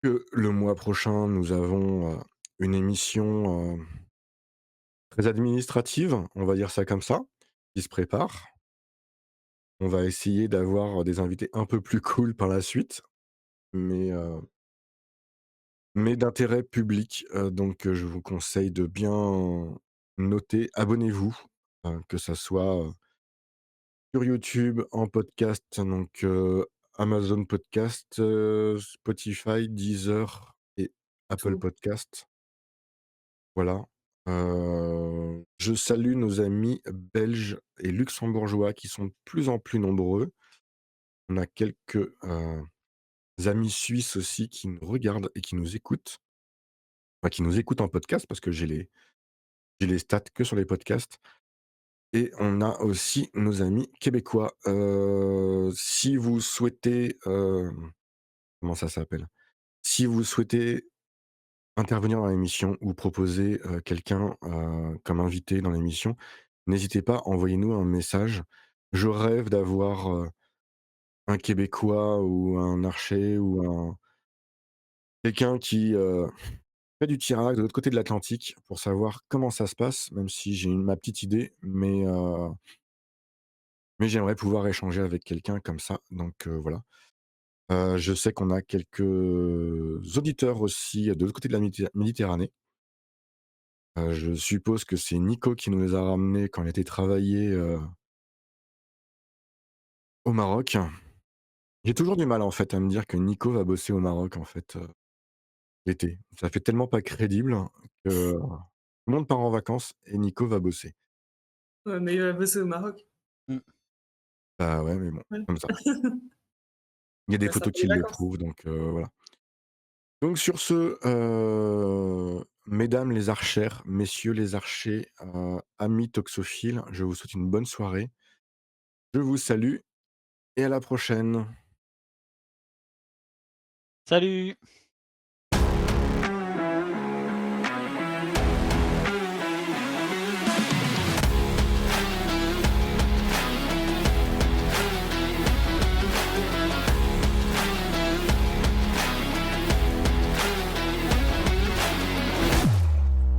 Que le mois prochain, nous avons, une émission, très administrative, on va dire ça comme ça, qui se prépare. On va essayer d'avoir des invités un peu plus cool par la suite, mais, mais d'intérêt public, donc, je vous conseille de bien noter. Abonnez-vous, que ça soit, sur YouTube, en podcast, donc, Amazon Podcast, Spotify, Deezer et Apple Tout. Podcast. Voilà. Je salue nos amis belges et luxembourgeois qui sont de plus en plus nombreux. On a quelques, amis suisses aussi qui nous regardent et qui nous écoutent. Enfin, qui nous écoutent en podcast parce que j'ai les stats que sur les podcasts et on a aussi nos amis québécois. Si vous souhaitez, comment ça s'appelle? Si vous souhaitez intervenir dans l'émission ou proposer, quelqu'un, comme invité dans l'émission, n'hésitez pas, envoyez-nous un message. Je rêve d'avoir, un Québécois ou un archer ou un quelqu'un qui, fait du tir de l'autre côté de l'Atlantique pour savoir comment ça se passe, même si j'ai ma petite idée, mais j'aimerais pouvoir échanger avec quelqu'un comme ça, donc voilà. Je sais qu'on a quelques auditeurs aussi de l'autre côté de la Méditerranée. Je suppose que c'est Nico qui nous les a ramenés quand il était travaillé, au Maroc. J'ai toujours du mal, en fait, à me dire que Nico va bosser au Maroc, en fait. l'été. Ça fait tellement pas crédible que tout le monde part en vacances et Nico va bosser. Ouais, mais il va bosser au Maroc. Bah ouais, mais bon, Ouais. comme ça. Il y a des Bah, ça photos fait les qui le vacances. prouvent, donc voilà. Donc sur ce, mesdames les archères, messieurs les archers, amis toxophiles, je vous souhaite une bonne soirée. Je vous salue et à la prochaine. Salut!